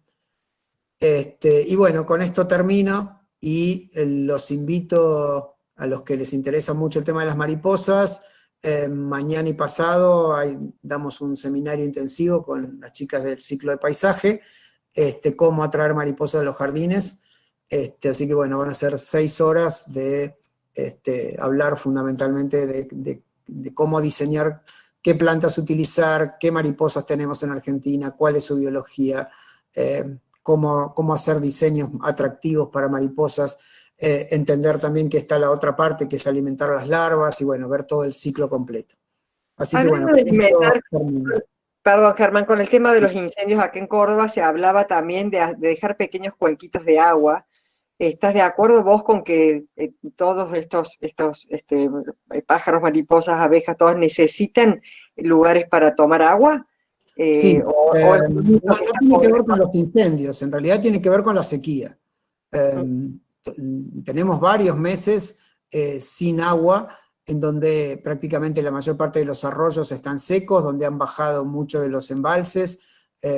Y bueno, con esto termino y los invito a los que les interesa mucho el tema de las mariposas. Mañana y pasado damos un seminario intensivo con las chicas del ciclo de paisaje, cómo atraer mariposas a los jardines. Así que bueno, van a ser 6 horas de hablar fundamentalmente de cómo diseñar, qué plantas utilizar, qué mariposas tenemos en Argentina, cuál es su biología, cómo hacer diseños atractivos para mariposas, entender también que está la otra parte, que es alimentar a las larvas, y bueno, ver todo el ciclo completo. Así que bueno, perdón, Germán, con el tema de los incendios acá en Córdoba se hablaba también de dejar pequeños cuenquitos de agua. ¿Estás de acuerdo vos con que todos estos pájaros, mariposas, abejas, todos necesitan lugares para tomar agua? Sí, no tiene que ver con los incendios, en realidad tiene que ver con la sequía. Tenemos varios meses sin agua, en donde prácticamente la mayor parte de los arroyos están secos, donde han bajado mucho de los embalses.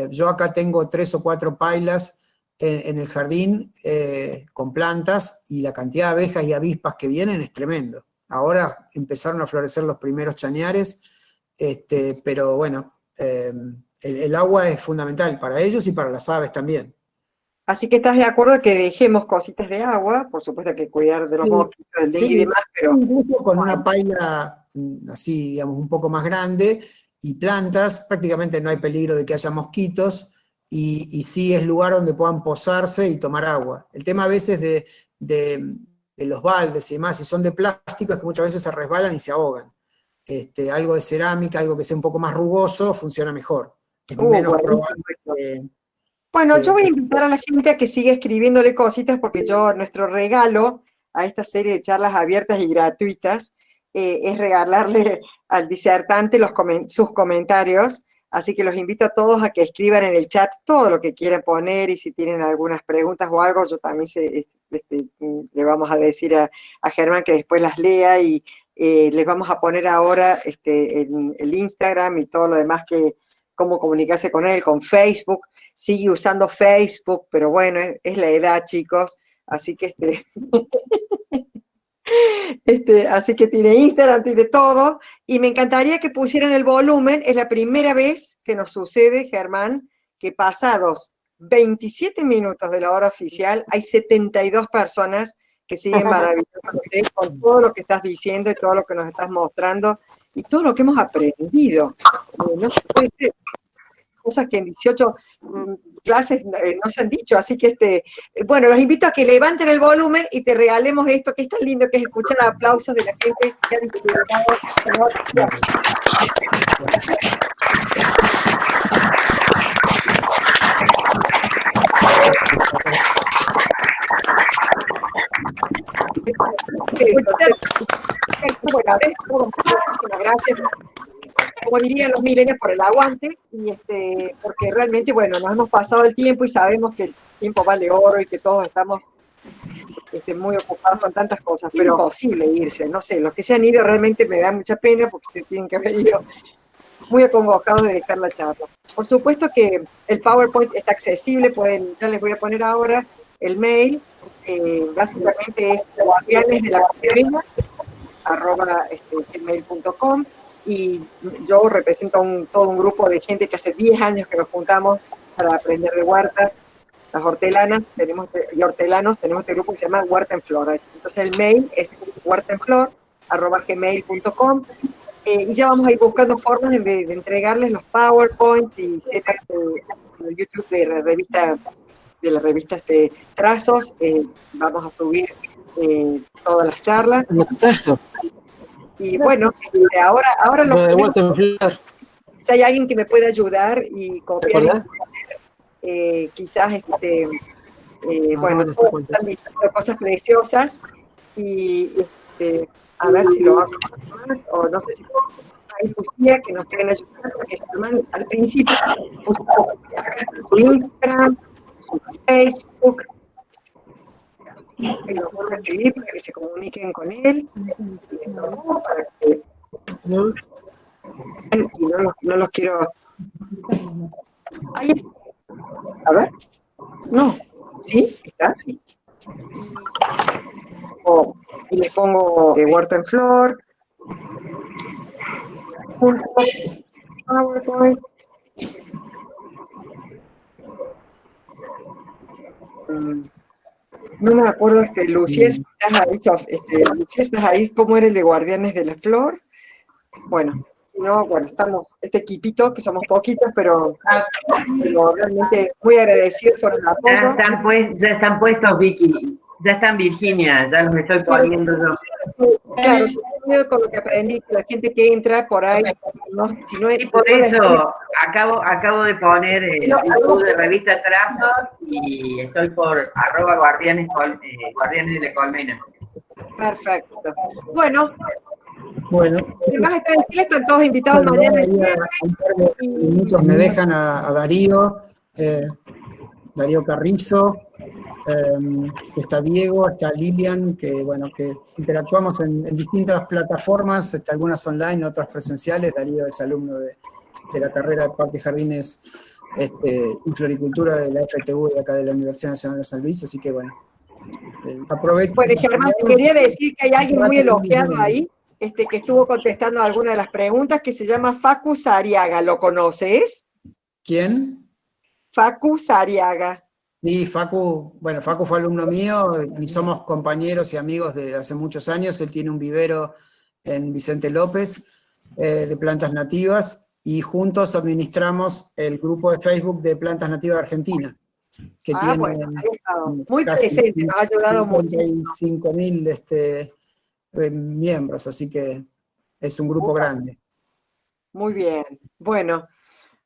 Yo acá tengo 3 o 4 pailas en el jardín con plantas, y la cantidad de abejas y avispas que vienen es tremendo. Ahora empezaron a florecer los primeros chañares, pero bueno, el agua es fundamental para ellos y para las aves también. Así que estás de acuerdo que dejemos cositas de agua, por supuesto que cuidar de los mosquitos, del dengue y demás, pero... Incluso con una paila así, digamos, un poco más grande, y plantas, prácticamente no hay peligro de que haya mosquitos, y sí es lugar donde puedan posarse y tomar agua. El tema a veces de los baldes y demás, si son de plástico, es que muchas veces se resbalan y se ahogan. Algo de cerámica, algo que sea un poco más rugoso, funciona mejor. Es menos probable que... Bueno, yo voy a invitar a la gente a que siga escribiéndole cositas, porque nuestro regalo a esta serie de charlas abiertas y gratuitas es regalarle al disertante sus comentarios, así que los invito a todos a que escriban en el chat todo lo que quieran poner, y si tienen algunas preguntas o algo, yo también le vamos a decir a Germán que después las lea, y les vamos a poner ahora el Instagram y todo lo demás, cómo comunicarse con él, con Facebook. Sigue usando Facebook, pero bueno, es la edad, chicos, así que así que tiene Instagram, tiene todo, y me encantaría que pusieran el volumen. Es la primera vez que nos sucede, Germán, que pasados 27 minutos de la hora oficial, hay 72 personas que siguen maravillándose con todo lo que estás diciendo y todo lo que nos estás mostrando y todo lo que hemos aprendido. No se puede creer. Cosas que en 18 clases no se han dicho, así que bueno, los invito a que levanten el volumen y te regalemos esto, que es tan lindo, que es escuchar aplausos de la gente que ha disfrutado. Bueno, muchísimas gracias. Como dirían los milenios, por el aguante, y porque realmente, bueno, nos hemos pasado el tiempo y sabemos que el tiempo vale oro y que todos estamos muy ocupados con tantas cosas, pero es imposible irse, no sé, los que se han ido realmente me da mucha pena porque se tienen que haber ido muy acongojados de dejar la charla. Por supuesto que el PowerPoint está accesible, ya les voy a poner ahora el mail, básicamente es guardianesdelacademia@gmail.com, y yo represento todo un grupo de gente que hace 10 años que nos juntamos para aprender de huerta. Las hortelanas y hortelanos tenemos este grupo que se llama Huerta en Flor. Entonces el mail es huertaenflor@gmail.com. y ya vamos a ir buscando formas de entregarles los PowerPoints y sepas de YouTube de la revista Trazos, vamos a subir todas las charlas. Y bueno, ahora lo que si hay alguien que me pueda ayudar y copiar, quizás bueno, todos están diciendo cosas preciosas y a ver si lo hago o no sé si hay Lucía que nos pueden ayudar porque Germán al principio puso su Instagram, su Facebook, y lo vuelvo a escribir para que se comuniquen con él, para que y no los quiero. Ahí, a ver, no, sí, está, sí. Y le pongo Huerta en Flor, PowerPoint. No me acuerdo, Lucía, si estás ahí, Lucía, ¿estás ahí? ¿Cómo era el de Guardianes de la Flor? Bueno, si no, bueno, estamos, este equipito, que somos poquitos, pero realmente muy agradecidos por el apoyo. Ya están puestos, Vicky. Ya están, Virginia, ya los estoy poniendo yo. Claro, con lo que aprendí, que la gente que entra por ahí, si no es, y por eso acabo de poner el YouTube de Revista Trazos y estoy por @guardianes de la colmena. Perfecto. Bueno, además está decirles, están todos invitados mañana. Muchos me dejan a Darío, Darío Carrizo, está Diego, está Lilian, que bueno, que interactuamos en distintas plataformas, algunas online, otras presenciales. Darío es alumno de la carrera de Parques, Jardines y Floricultura de la FTU de acá de la Universidad Nacional de San Luis, así que bueno, aprovecho. Bueno, Germán, te quería decir que hay alguien muy elogiado ahí, que estuvo contestando algunas de las preguntas, que se llama Facu Sariaga, ¿lo conoces? ¿Quién? Facu Sariaga. Sí, Facu fue alumno mío y somos compañeros y amigos de hace muchos años. Él tiene un vivero en Vicente López de plantas nativas y juntos administramos el grupo de Facebook de Plantas Nativas Argentina, que tiene bueno, muy presente, nos ha ayudado mucho. 55.000 miembros, así que es un grupo grande. Muy bien, bueno,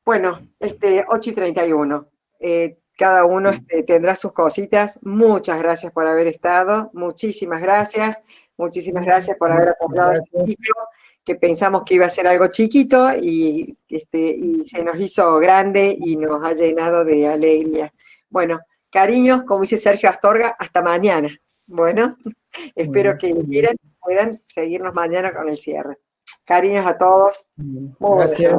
8:31. Cada uno tendrá sus cositas. Muchas gracias por haber estado, muchísimas gracias por haber apoyado este ciclo, que pensamos que iba a ser algo chiquito y se nos hizo grande y nos ha llenado de alegría. Bueno, cariños, como dice Sergio Astorga, hasta mañana. Bueno, espero que puedan seguirnos mañana con el cierre. Cariños a todos. Gracias.